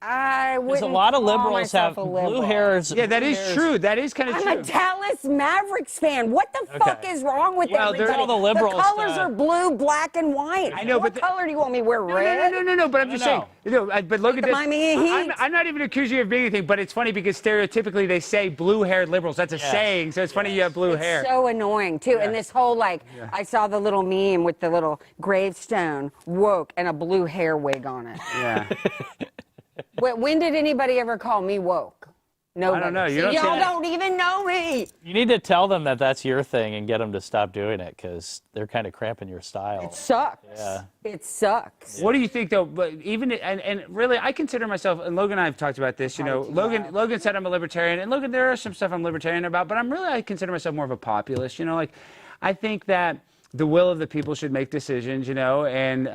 I wouldn't Because a lot of call liberals have myself a liberal. blue hairs. Yeah, that is true. That is kind of true. I'm a Dallas Mavericks fan. What the fuck is wrong with Well, everybody? all the liberals, The colors are blue, black, and white. I know, what but color do you want me to wear? Red? No. But I'm just saying. But look at this. Miami Heat. I'm not even accusing you of being anything, but it's funny because stereotypically they say blue-haired liberals. That's a saying, so it's funny you have blue hair. It's so annoying too. And this whole I saw the little meme with the little gravestone, woke, and a blue hair wig on it. Yeah. When did anybody ever call me woke? Nobody. I don't know. Y'all don't even know me. You need to tell them that that's your thing and get them to stop doing it because they're kind of cramping your style. It sucks. Yeah. It sucks. What do you think, though? But even and really, I consider myself, and Logan and I have talked about this. You know, Logan said I'm a libertarian, and Logan, there are some stuff I'm libertarian about, but I consider myself more of a populist. You know, like I think that the will of the people should make decisions. You know, and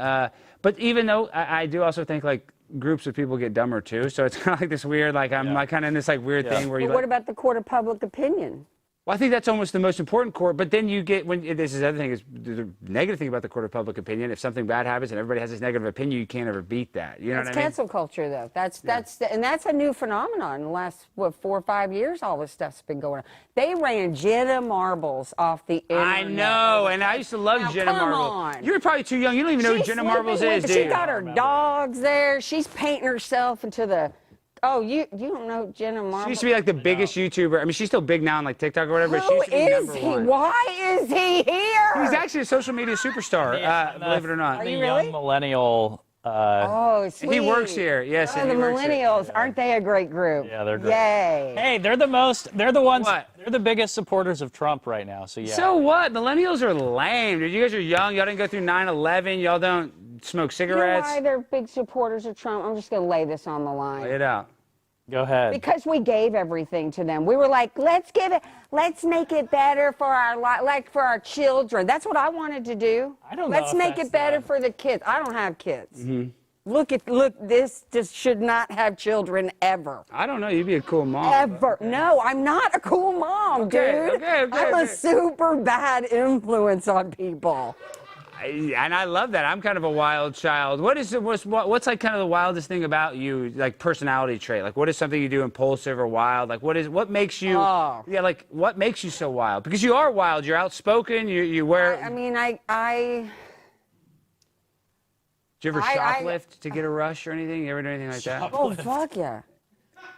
but even though I do also think like groups of people get dumber too, so it's kind of like this weird, like I'm like kind of in this like weird thing where you. But what about the court of public opinion? Well, I think that's almost the most important court, but then you get, this is the other thing, is the negative thing about the court of public opinion. If something bad happens and everybody has this negative opinion, you can't ever beat that. You know what I mean? Cancel culture, though. That's a new phenomenon. In the last, 4 or 5 years, all this stuff's been going on. They ran Jenna Marbles off the internet. I know, and I used to love Jenna Marbles. On. You're probably too young. You don't even know who Jenna Marbles is, do you? She got her dogs there. She's painting herself into the... Oh, you don't know Jenna Marbles? She used to be like the biggest YouTuber. I mean, she's still big now on like TikTok or whatever. Who but she used to be is he? #1. Why is he here? He's actually a social media superstar, believe it or not. The young millennial Oh, sweet. He works here. Yes, Oh, and the he works here. millennials, aren't they a great group? Yeah, they're great. Yay. Hey, they're the ones, What? they're the biggest supporters of Trump right now, so yeah. So what? Millennials are lame, dude. You guys are young. Y'all didn't go through 9/11. Y'all don't smoke You know cigarettes. why they're big supporters of Trump? I'm just going to lay this on the line. Lay it out. Go ahead. Because we gave everything to them. We were like, let's make it better for for our children. That's what I wanted to do. I don't know Let's if make that's it better that. for the kids. I don't have kids. Look, this just should not have children ever. I don't know. You'd be a cool mom. Ever. No, I'm not a cool mom, Okay, dude. okay. I'm a super bad influence on people. And I love that. I'm kind of a wild child. What's like kind of the wildest thing about you, like personality trait? Like what is something you do impulsive or wild? Like what makes you? Oh. Yeah, like what makes you so wild? Because you are wild. You're outspoken. You wear. I mean, Do you ever shoplift to get a rush or anything? You ever do anything like that? oh, fuck yeah.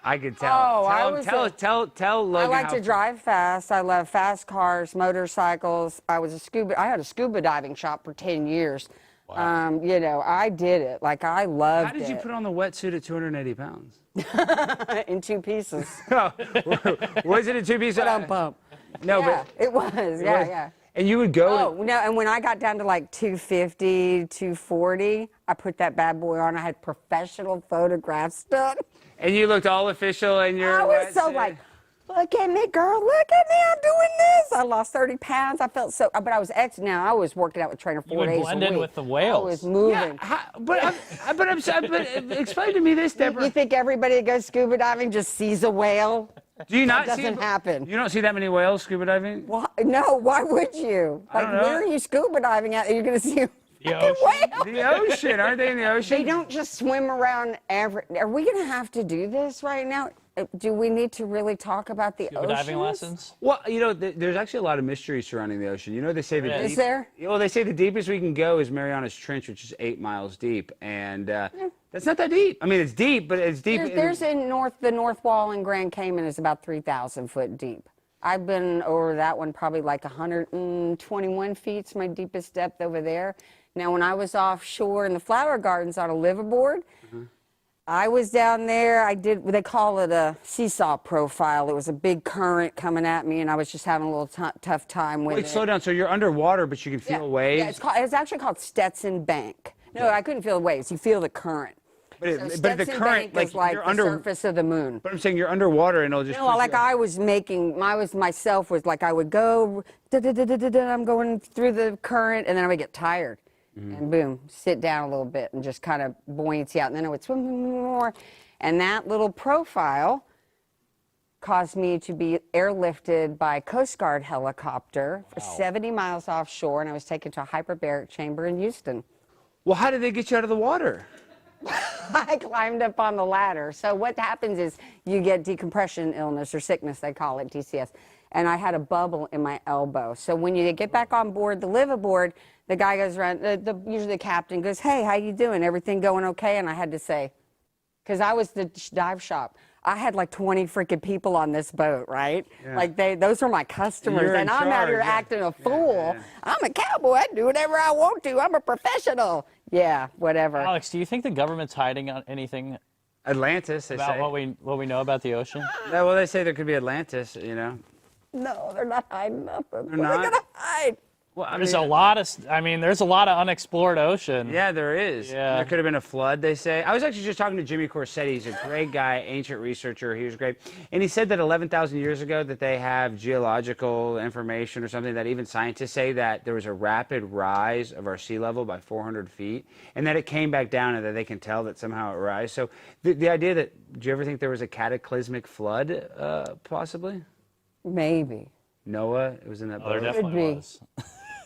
I could tell. Oh, Tell Logan. I like how- to drive fast. I love fast cars, motorcycles. I had a scuba diving shop for 10 years. Wow. You know, I did it. Like, I loved it. How did you put on the wetsuit at 280 pounds? in 2 pieces. Was it a two-piece? Bump. No, Yeah, but it was. Yeah. And you would go. Oh, no, and when I got down to like 250, 240, I put that bad boy on. I had professional photographs done. And you looked all official in your. I was so wetsuit. like, look at me, girl. Look at me. I'm doing this. I lost 30 pounds. I felt so, but I was now I was working out with trainer 4 would days blend a in week. with the whales. I was moving. But explain to me this, Debra. You think everybody that goes scuba diving just sees a whale? Do you not That see? doesn't happen. You don't see that many whales scuba diving? Why? No, why would you? I Like, don't know. where are you scuba diving at? You're going to see a The fucking whale. The ocean, aren't they in the ocean? They don't just swim around Are we going to have to do this right now? Do we need to really talk about the Scuba oceans? diving lessons? Well, you know, there's actually a lot of mystery surrounding the ocean. You know, they say the Is there? Well, they say the deepest we can go is Marianas Trench, which is 8 miles deep, and that's not that deep. I mean, it's deep, but it's deep. There's the North Wall in Grand Cayman is about 3,000 foot deep. I've been over that one probably like 121 feet. It's my deepest depth over there. Now, when I was offshore in the Flower Gardens on a liveaboard, I was down there. They call it a seesaw profile. It was a big current coming at me, and I was just having a little tough time with it. Wait, slow down. So you're underwater, but you can feel waves? Yeah, it's actually called Stetson Bank. No, I couldn't feel the waves. You feel the current. But So the Stetson current, Bank is like you're the surface of the moon. But I'm saying you're underwater, and it'll just. No, push like you I was myself was like I would go, I'm going through the current, and then I would get tired. And boom, sit down a little bit and just kind of buoyancy out. And then I would swim more. And that little profile caused me to be airlifted by a Coast Guard helicopter for 70 miles offshore. And I was taken to a hyperbaric chamber in Houston. Well, how did they get you out of the water? I climbed up on the ladder. So what happens is you get decompression illness or sickness, they call it DCS. And I had a bubble in my elbow. So when you get back on board the liveaboard, the guy goes around, usually the captain goes, hey, how you doing? Everything going okay? And I had to say, because I was the dive shop. I had like 20 freaking people on this boat, right? Yeah. Like those are my customers. You're in And I'm out here charge, yeah. acting a fool. Yeah. I'm a cowboy. I do whatever I want to. I'm a professional. Yeah, whatever. Alex, do you think the government's hiding on anything Atlantis, they about say. what we know about the ocean? Yeah, well, they say there could be Atlantis, you know. No, they're not hiding nothing. They're What are not? they going to hide? Well, I There's mean, a lot of, there's a lot of unexplored ocean. Yeah, there is. Yeah. There could have been a flood, they say. I was actually just talking to Jimmy Corsetti. He's a great guy, ancient researcher. He was great. And he said that 11,000 years ago that they have geological information or something that even scientists say that there was a rapid rise of our sea level by 400 feet and that it came back down and that they can tell that somehow it rise. So the idea that, do you ever think there was a cataclysmic flood, possibly? Maybe. Noah, it was in that Oh, there boat. definitely be. was.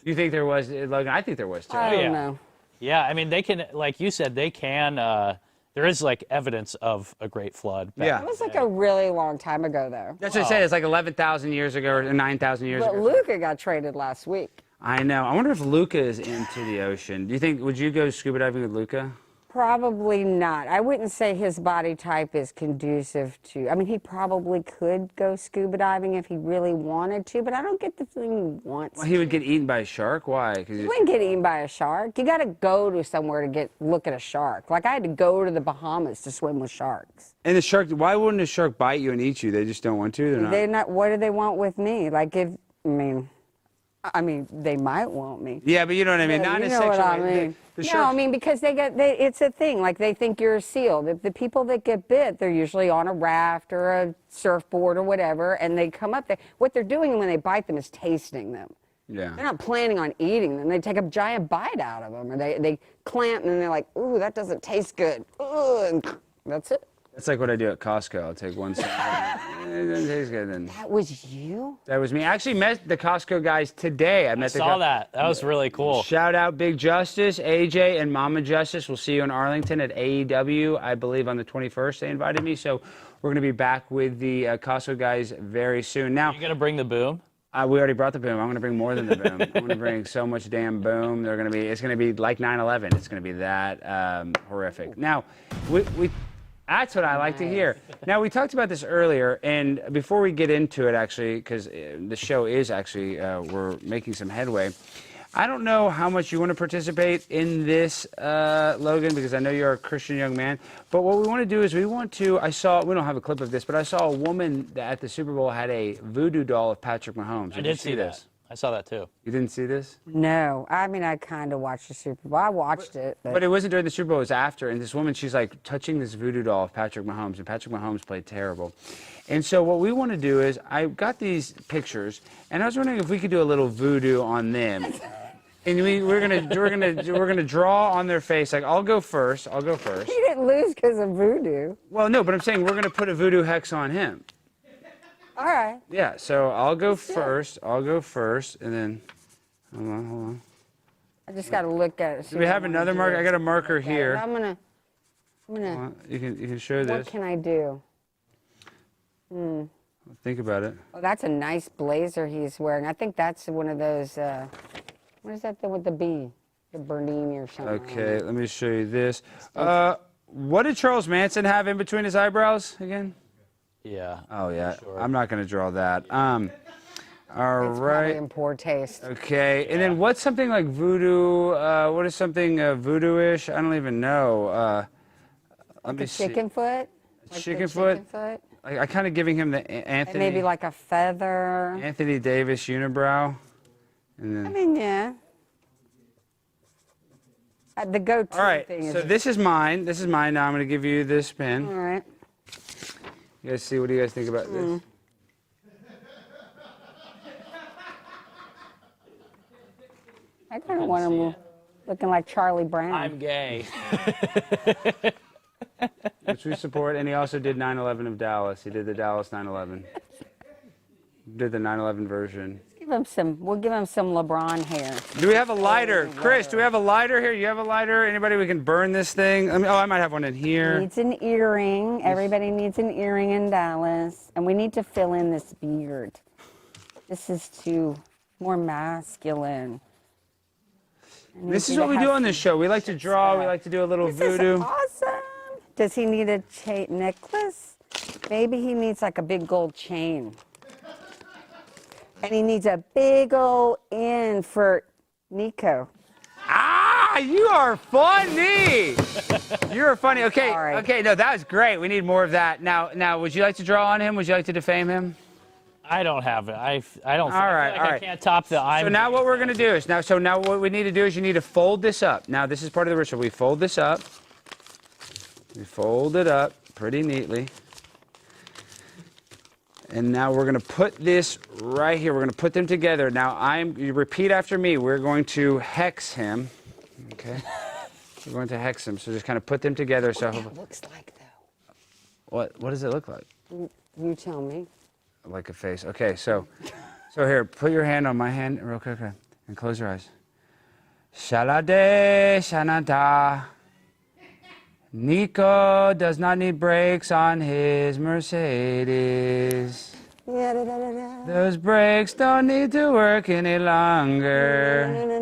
You think there was, Logan? I think there was too. I don't yeah. know. Yeah, I mean, they can, like you said, they can, there is like evidence of a great flood. back Yeah. It in was the like day. a really long time ago, though. That's what I say. It's like 11,000 years ago or 9,000 years But ago. Luka got traded last week. I know. I wonder if Luka is into the ocean. Do you think, would you go scuba diving with Luka? Probably not. I wouldn't say his body type is conducive to. I mean, he probably could go scuba diving if he really wanted to, but I don't get the feeling he wants. Well, he would get eaten by a shark. Why? He wouldn't get eaten by a shark. You got to go to somewhere to look at a shark. Like I had to go to the Bahamas to swim with sharks. And the shark. Why wouldn't a shark bite you and eat you? They just don't want to. They're not. What do they want with me? Like I mean, they might want me. Yeah, but you know what I mean. Yeah, Not you in know a sexual what I way. mean. The No, shark. I mean because it's a thing. Like they think you're a seal. The people that get bit, they're usually on a raft or a surfboard or whatever, and they come up there. What they're doing when they bite them is tasting them. Yeah. They're not planning on eating them. They take a giant bite out of them, or they clamp and they're like, ooh, that doesn't taste good. Ooh, and that's it. That's like what I do at Costco. I'll take one side. It doesn't taste good. Then. That was you? That was me. I actually met the Costco guys today. I saw that. That was really cool. Shout out Big Justice, AJ, and Mama Justice. We'll see you in Arlington at AEW, I believe, on the 21st. They invited me, so we're going to be back with the Costco guys very soon. Now, Are you going to bring the boom? we already brought the boom. I'm going to bring more than the boom. I'm going to bring so much damn boom. It's going to be like 9/11. It's going to be that horrific. Now, that's what I like to hear. Now, we talked about this earlier, and before we get into it, actually, because the show is actually, we're making some headway. I don't know how much you want to participate in this, Logan, because I know you're a Christian young man. But what we want to do is we don't have a clip of this, but I saw a woman at the Super Bowl had a voodoo doll of Patrick Mahomes. I did see this. I saw that too. You didn't see this? No. I mean, I kind of watched the Super Bowl. I watched it. But it wasn't during the Super Bowl, it was after. And this woman, she's like touching this voodoo doll of Patrick Mahomes, and Patrick Mahomes played terrible. And so what we want to do is, I got these pictures, and I was wondering if we could do a little voodoo on them. And we're gonna draw on their face. Like I'll go first. You didn't lose because of voodoo. Well, no, but I'm saying we're gonna put a voodoo hex on him. All right. Yeah. So I'll go first. And then hold on. I just got to look at it. Do we have another marker? I got a marker Okay, here. I'm gonna. You can show What this. can I do? Think about it. Oh, that's a nice blazer he's wearing. I think that's one of those. What is that thing with the bee? The Bernini or something. Okay. Let me show you this. What did Charles Manson have in between his eyebrows again? Yeah. Oh yeah. Sure. I'm not gonna draw that. All It's right. probably in poor taste. Okay, and then what's something like voodoo? What is something voodoo-ish? I don't even know. Let me see. Chicken foot? Chicken foot? I kind of giving him the And Anthony. maybe like a feather. Anthony Davis unibrow. And I then. mean, yeah. The go-to All right, thing is. so this is mine. Now I'm going to give you this pen. All right. You guys see? What do you guys think about this? I kind of want him looking like Charlie Brown. I'm gay. Which we support, and he also did 9/11 of Dallas. He did the Dallas 9/11. Did the 9/11 version. We'll give him some LeBron hair. Do we have a lighter? Chris, do we have a lighter here? You have a lighter? Anybody we can burn this thing? I might have one in here. Needs an earring. Everybody needs an earring in Dallas. And we need to fill in this beard. This is too more masculine. This is what we do on this show. We like to draw. We like to do a little voodoo. This is awesome. Does he need a necklace? Maybe he needs like a big gold chain. And he needs a big old N for Nico. Ah, you are funny. You're funny. Okay, Sorry. okay. No, that was great. We need more of that. Now, would you like to draw on him? Would you like to defame him? I don't have it. I don't. All right, I feel like all I right. can't top the. So now what we're gonna do is now what we need to do is you need to fold this up. Now this is part of the ritual. We fold this up. We fold it up pretty neatly. And now we're going to put this right here. We're going to put them together. Now, you repeat after me. We're going to hex him. Okay? We're going to hex him. So just kind of put them together. So What that looks like, though. What does it look like? You tell me. Like a face. Okay, so here, put your hand on my hand real quick and close your eyes. Shalade, shanada. Nico does not need brakes on his Mercedes. Those brakes don't need to work any longer.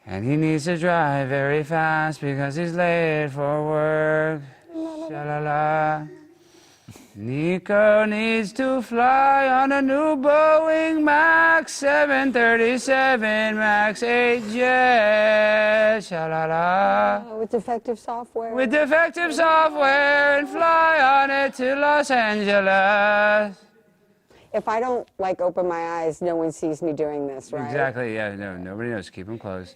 And he needs to drive very fast because he's late for work. Sha-la-la. Nico needs to fly on a new Boeing Max 737 Max 8 jet. Sha-la-la. With defective software. With defective software and fly on it to Los Angeles. If I don't like open my eyes, no one sees me doing this, right? Exactly, yeah, no, nobody knows. Keep them closed.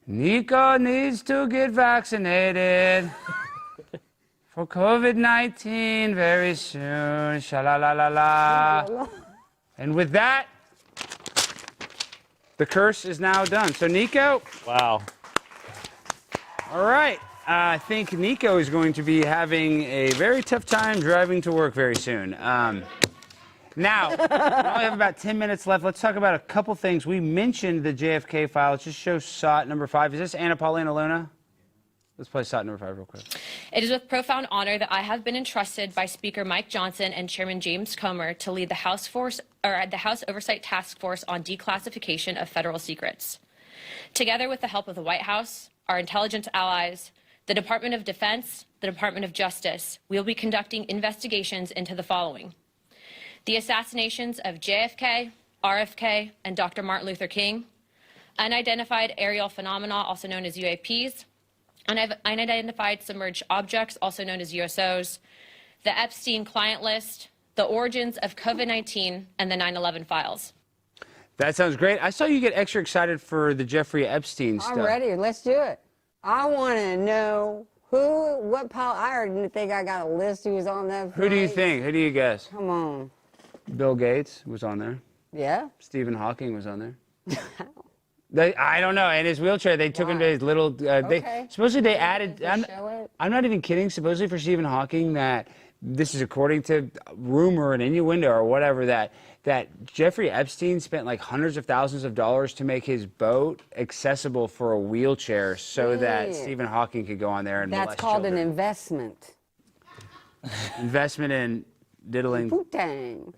Nico needs to get vaccinated for COVID-19 very soon. Sha-la-la-la-la. And with that, the curse is now done. So, Nico. Wow. All right. I think Nico is going to be having a very tough time driving to work very soon. Now, we only have about 10 minutes left. Let's talk about a couple things. We mentioned the JFK file. Let's just show SOT number 5. Is this Anna Paulina Luna? Let's play SOT number 5 real quick. It is with profound honor that I have been entrusted by Speaker Mike Johnson and Chairman James Comer to lead the House Oversight Task Force on Declassification of Federal Secrets. Together with the help of the White House, our intelligence allies, the Department of Defense, the Department of Justice, we will be conducting investigations into the following: the assassinations of JFK, RFK, and Dr. Martin Luther King, unidentified aerial phenomena, also known as UAPs, unidentified submerged objects, also known as USOs, the Epstein client list, the origins of COVID-19, and the 9/11 files. That sounds great. I saw you get extra excited for the Jeffrey Epstein stuff. I'm ready. Let's do it. I want to know what pile. I already think I got a list who was on that. Who do you think? Who do you guess? Come on. Bill Gates was on there. Yeah? Stephen Hawking was on there. I don't know. In his wheelchair, they took him to his little. Okay. Supposedly they added. Show it. I'm not even kidding. Supposedly for Stephen Hawking, that this is according to rumor and innuendo or whatever, that Jeffrey Epstein spent like hundreds of thousands of dollars to make his boat accessible for a wheelchair so that Stephen Hawking could go on there and molest That's called children. an investment. Investment in diddling. Poo-tang.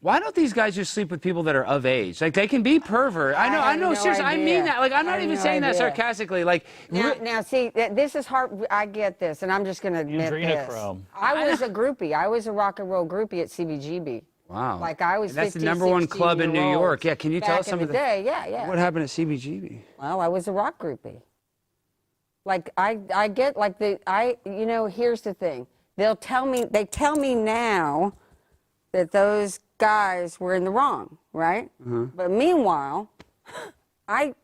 Why don't these guys just sleep with people that are of age? Like, they can be pervert. I know, no seriously, I idea. mean that. Like, I'm I not have even no saying that idea. sarcastically. Like, Now, see, this is hard. I get this, and I'm just going to admit this. Adrenochrome. I was a groupie. I was a rock and roll groupie at CBGB. wow. Like, I was And that's 15, the number one 16 club in New year York. olds Yeah, can you tell us back some in of the day? Yeah. What happened at CBGB? Well, I was a rock groupie. Like, I get, like, here's the thing. They tell me now that those guys were in the wrong, right? But meanwhile, I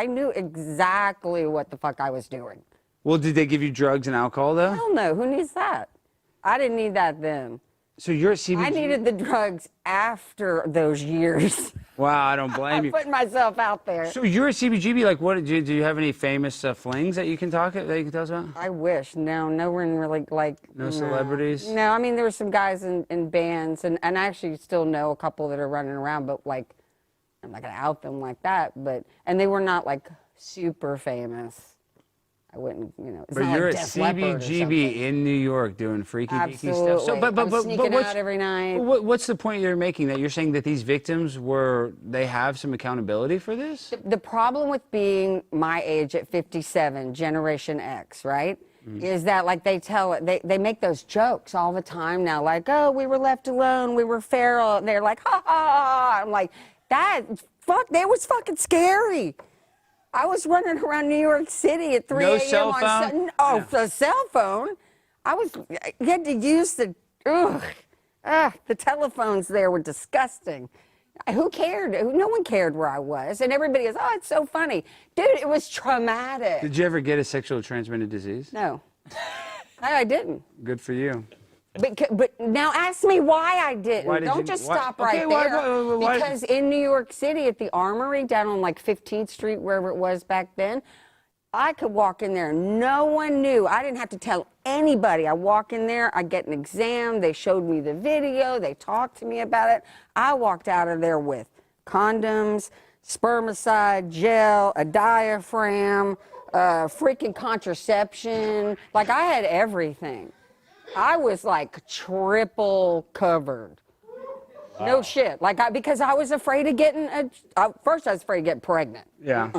knew exactly what the fuck I was doing. Well, did they give you drugs and alcohol, though? Hell no, who needs that? I didn't need that then. So you're at CBGB? I needed the drugs after those years. Wow, I don't blame I'm you. putting myself out there. So you're at CBGB. Like, what? Do you have any famous flings that you can tell us about? I wish. No one really, like... No celebrities? No, I mean, there were some guys in bands, and I actually still know a couple that are running around, but, like, I'm not going to out them like that, and they were not, like, super famous. I wouldn't, it's But not you're like at Def Leppard or CBGB something. in New York doing freaky deaky Absolutely. stuff. So, but I'm sneaking what's, out every night. what's the point you're making? That you're saying that these victims they have some accountability for this? The problem with being my age at 57, Generation X, right, is that, like, they make those jokes all the time now, like, oh, we were left alone, we were feral, and they're like, ha ha ha. I'm like, that was fucking scary. I was running around New York City at 3 a.m. cell phone? The cell phone. You had to use the telephones there were disgusting. Who cared? No one cared where I was. And everybody goes, oh, it's so funny. Dude, it was traumatic. Did you ever get a sexually transmitted disease? No. I didn't. Good for you. But now ask me why I didn't. Why did Don't you- just why- stop okay, right why- there. why- Because in New York City at the Armory down on like 15th Street, wherever it was back then, I could walk in there. No one knew. I didn't have to tell anybody. I walk in there, I get an exam. They showed me the video. They talked to me about it. I walked out of there with condoms, spermicide, gel, a diaphragm, freaking contraception. Like, I had everything. I was like triple covered. Wow. No shit. Like, because I was afraid of getting first I was afraid of getting pregnant. Yeah.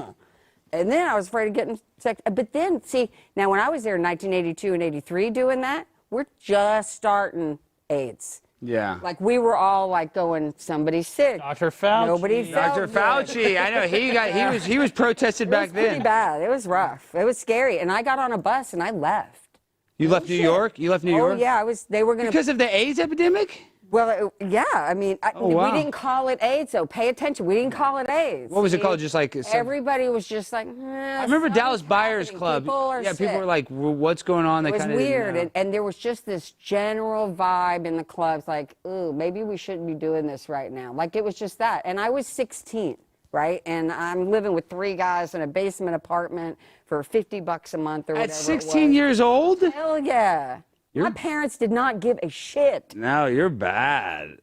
And then I was afraid of getting sick. But then, see, now when I was there in 1982 and 83 doing that, we're just starting AIDS. Yeah. Like we were all like going, somebody's sick. Dr. Fauci. Nobody felt Dr. good. Fauci, I know he was protested back It was pretty then. bad. It was rough. It was scary. And I got on a bus and I left. You left New York? You left New York? Oh yeah, they were going to. Because of the AIDS epidemic? Well, yeah. I mean, wow. we didn't call it AIDS, so pay attention. We didn't call it AIDS. What was it See? called? Just like Everybody was just like. I remember Dallas Buyers Club. People are People sick. were like, well, "What's going on?" They It was kinda weird, didn't know. and there was just this general vibe in the clubs, like, ooh, maybe we shouldn't be doing this right now. Like it was just that, and I was 16, right, and I'm living with 3 guys in a basement apartment for $50 a month or whatever. At 16 years old? Hell yeah! My parents did not give a shit. No, you're bad.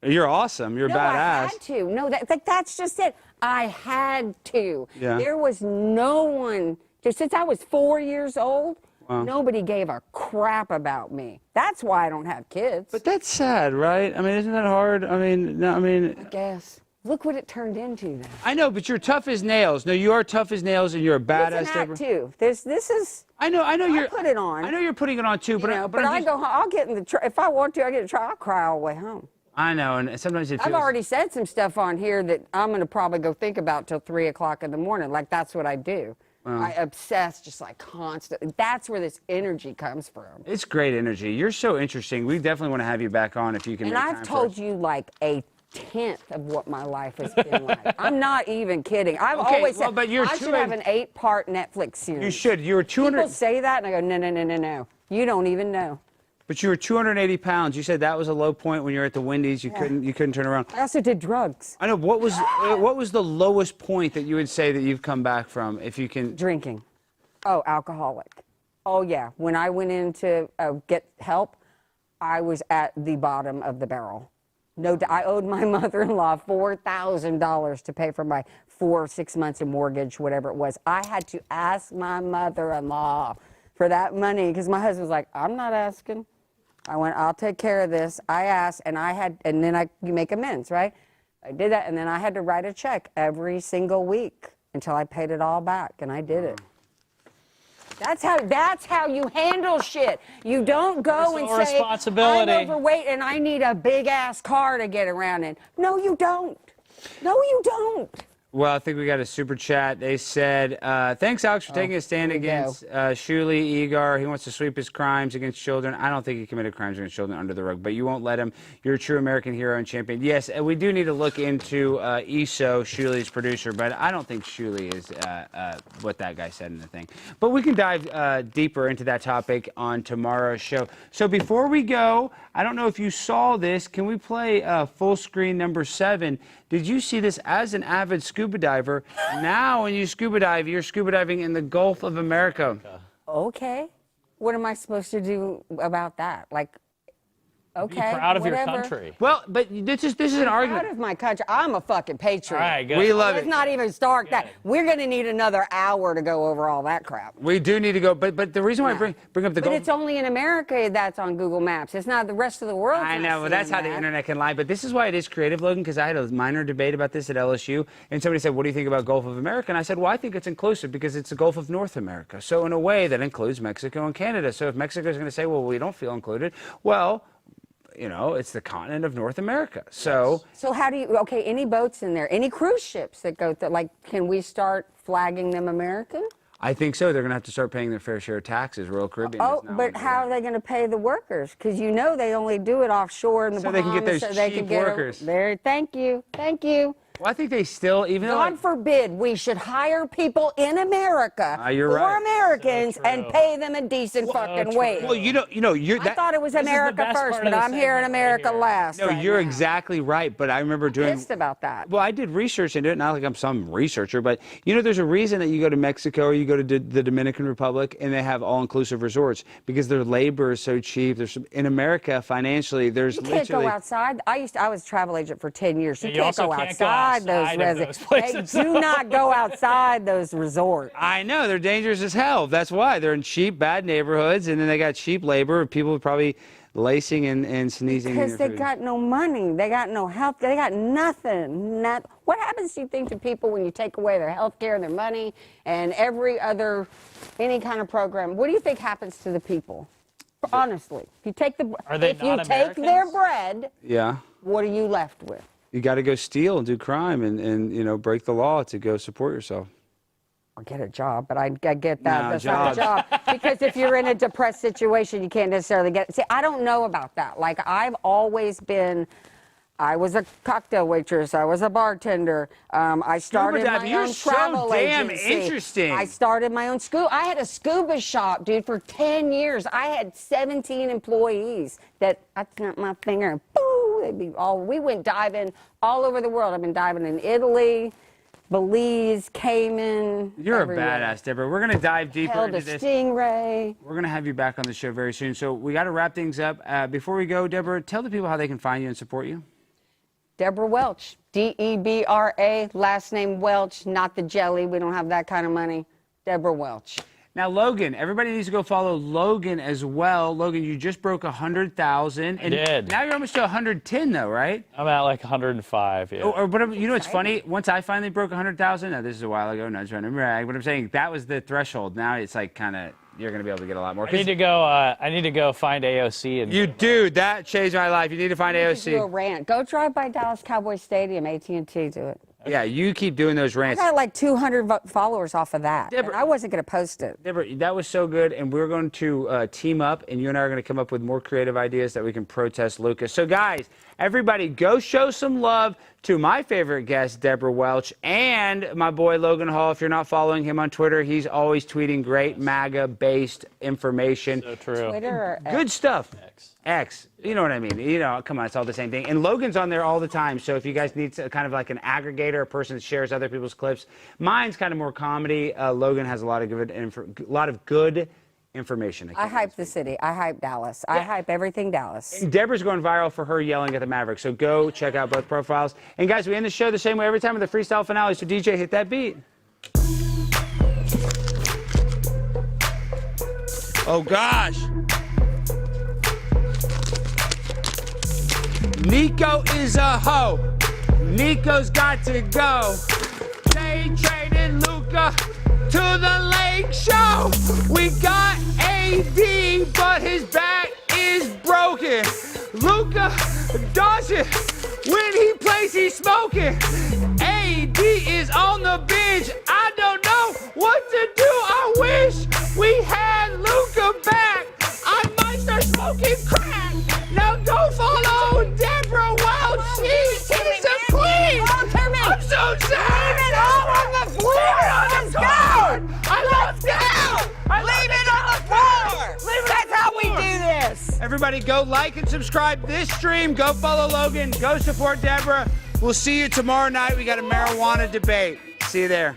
You're awesome. You're No, badass. I had to. No, that's just it. I had to. Yeah. There was no one, just since I was 4 years old, nobody gave a crap about me. That's why I don't have kids. But that's sad, right? I mean, isn't that hard? I mean, no, I mean. I guess. Look what it turned into now. I know, but you're tough as nails. No, you are tough as nails, and you're a badass. It's an act Deborah. too. This is. I know you're. I put it on. I know you're putting it on too, but You know, but but I'm I just- go home. I'll get in the truck if I want to. I get in the truck. I'll cry all the way home. I know, and sometimes it feels. I've already said some stuff on here that I'm going to probably go think about till 3 o'clock in the morning. Like that's what I do. I obsess just like constantly. That's where this energy comes from. It's great energy. You're so interesting. We definitely want to have you back on if you can. And make I've time told for us. you like a tenth of what my life has been like. I'm not even kidding. I've Okay, always well, said but you're I should have an 8-part Netflix series. You should. You were 200. People say that, and I go, no. You don't even know. But you were 280 pounds. You said that was a low point when you were at the Wendy's. You couldn't turn around. I also did drugs. I know. What was the lowest point that you would say that you've come back from, if you can? Drinking. Oh, alcoholic. Oh, yeah. When I went in to get help, I was at the bottom of the barrel. No, I owed my mother-in-law $4,000 to pay for my 4 or 6 months of mortgage, whatever it was. I had to ask my mother-in-law for that money because my husband was like, I'm not asking. I went, I'll take care of this. I asked, and then you make amends, right? I did that, and then I had to write a check every single week until I paid it all back, and I did it. That's how you handle shit. You don't go and say, responsibility. I'm overweight and I need a big ass car to get around in. No, you don't. No, you don't. Well, I think we got a super chat. They said, thanks, Alex, for taking a stand against Shuli Egar. He wants to sweep his crimes against children. I don't think he committed crimes against children under the rug, but you won't let him. You're a true American hero and champion. Yes, we do need to look into Iso, Shuli's producer, but I don't think Shuli is what that guy said in the thing. But we can dive deeper into that topic on tomorrow's show. So before we go, I don't know if you saw this. Can we play full screen number 7? Did you see this? As an avid scuba diver, now when you scuba dive, you're scuba diving in the Gulf of America. Okay. What am I supposed to do about that? Like, okay. Be proud of whatever. your country. Proud an argument. of my country. I'm a fucking patriot. All right, good. We love Let's it. not even start that. We're going to need another hour to go over all that crap. We do need to go, but the reason why I bring up the But Gulf. it's only in America that's on Google Maps. It's not the rest of the world. I know, but that's how the internet can lie. But this is why it is creative, Logan, because I had a minor debate about this at LSU, and somebody said, what do you think about Gulf of America? And I said, well, I think it's inclusive because it's the Gulf of North America. So in a way, that includes Mexico and Canada. So if Mexico is going to say, well, we don't feel included, well, you know, it's the continent of North America. So how do you, okay, any boats in there, any cruise ships that go, like, can we start flagging them American? I think so. They're going to have to start paying their fair share of taxes. Royal Caribbean. Oh, but how are they going to pay the workers? Because you know they only do it offshore in the So they can get Bahamas, those so they can cheap get workers. There, thank you. Well, I think they still, even though. God forbid we should hire people in America You're for right. Americans and pay them a decent fucking wage. Well, you're. I thought it was America best first, part but of the I'm hearing segment America right here. last. No, right you're now. exactly right. But I remember doing. Pissed about that. Well, I did research into it, not like I'm some researcher, but you know, there's a reason that you go to Mexico or you go to the Dominican Republic and they have all-inclusive resorts because their labor is so cheap. In America, financially, there's You can't literally. go outside. I was a travel agent for 10 years. You You can't also go can't go outside those outside of resorts. those places. Hey, do not go outside those resorts. I know they're dangerous as hell. 12. That's why. They're in cheap, bad neighborhoods, and then they got cheap labor. People probably lacing and sneezing in Because your they food. got no money. They got no health. They got nothing. What happens, do you think, to people when you take away their health care, their money, and any kind of program? What do you think happens to the people? Honestly, if you take their bread, Yeah. what are you left with? You got to go steal and do crime and break the law to go support yourself. Or get a job, but I get that. No, That's not a job. Because if you're in a depressed situation, you can't necessarily get it. See, I don't know about that. Like, I've always been, I was a cocktail waitress. I was a bartender. I started my own travel agency. Interesting. I started my own scuba. I had a scuba shop, dude, for 10 years. I had 17 employees that I snapped my finger and boom, they'd be all. We went diving all over the world. I've been diving in Italy, Belize, Cayman. You're everywhere. a badass, Deborah. We're going to dive deeper Held into a this. stingray. We're going to have you back on the show very soon. So we got to wrap things up. Before we go, Deborah, tell the people how they can find you and support you. Debra Welch, Debra, last name Welch, not the jelly. We don't have that kind of money. Debra Welch. Now, Logan, everybody needs to go follow Logan as well. Logan, you just broke 100,000. I did. Now you're almost to 110, though, right? I'm at like 105. Yeah. But you know what's funny? Once I finally broke 100,000, now this is a while ago, not trying to brag, but I'm saying that was the threshold. Now it's like kind of, you're going to be able to get a lot more. I need to go. I need to go find AOC. You do. That changed my life. You need to find Do a AOC. rant. Go drive by Dallas Cowboy Stadium, AT&T, do it. Yeah, you keep doing those I rants. got like 200 followers off of that. Debra- And I wasn't going to post it. Deborah, that was so good, and we're going to team up, and you and I are going to come up with more creative ideas that we can protest Luka. So, guys, everybody, go show some love to my favorite guest, Debra Welch, and my boy Logan Hall. If you're not following him on Twitter, he's always tweeting great MAGA-based information. So true. Twitter or Good stuff. X. You know what I mean? Come on, it's all the same thing. And Logan's on there all the time. So if you guys need kind of like an aggregator, a person that shares other people's clips, mine's kind of more comedy. Logan has a lot of good information. I hype the city. I hype Dallas. I hype everything Dallas. And Deborah's going viral for her yelling at the Mavericks. So go check out both profiles. And guys, we end the show the same way every time with the freestyle finale. So DJ, hit that beat. Oh, gosh. Nico is a hoe. Nico's got to go. They traded Luka to the Lake Show. We got AD, but his back is broken. Luka Doncic, when he plays, he's smoking. AD is on the bench. I don't know what to do. I wish we had Luka back. I might start smoking crack. Now go follow Debra Welch. She's a queen. I'm so sad. Leave it all on the floor. Let's go. I love down. Leave it on the floor. That's how we do this. Everybody go like and subscribe this stream. Go follow Logan. Go support Debra. We'll see you tomorrow night. We got a marijuana debate. See you there.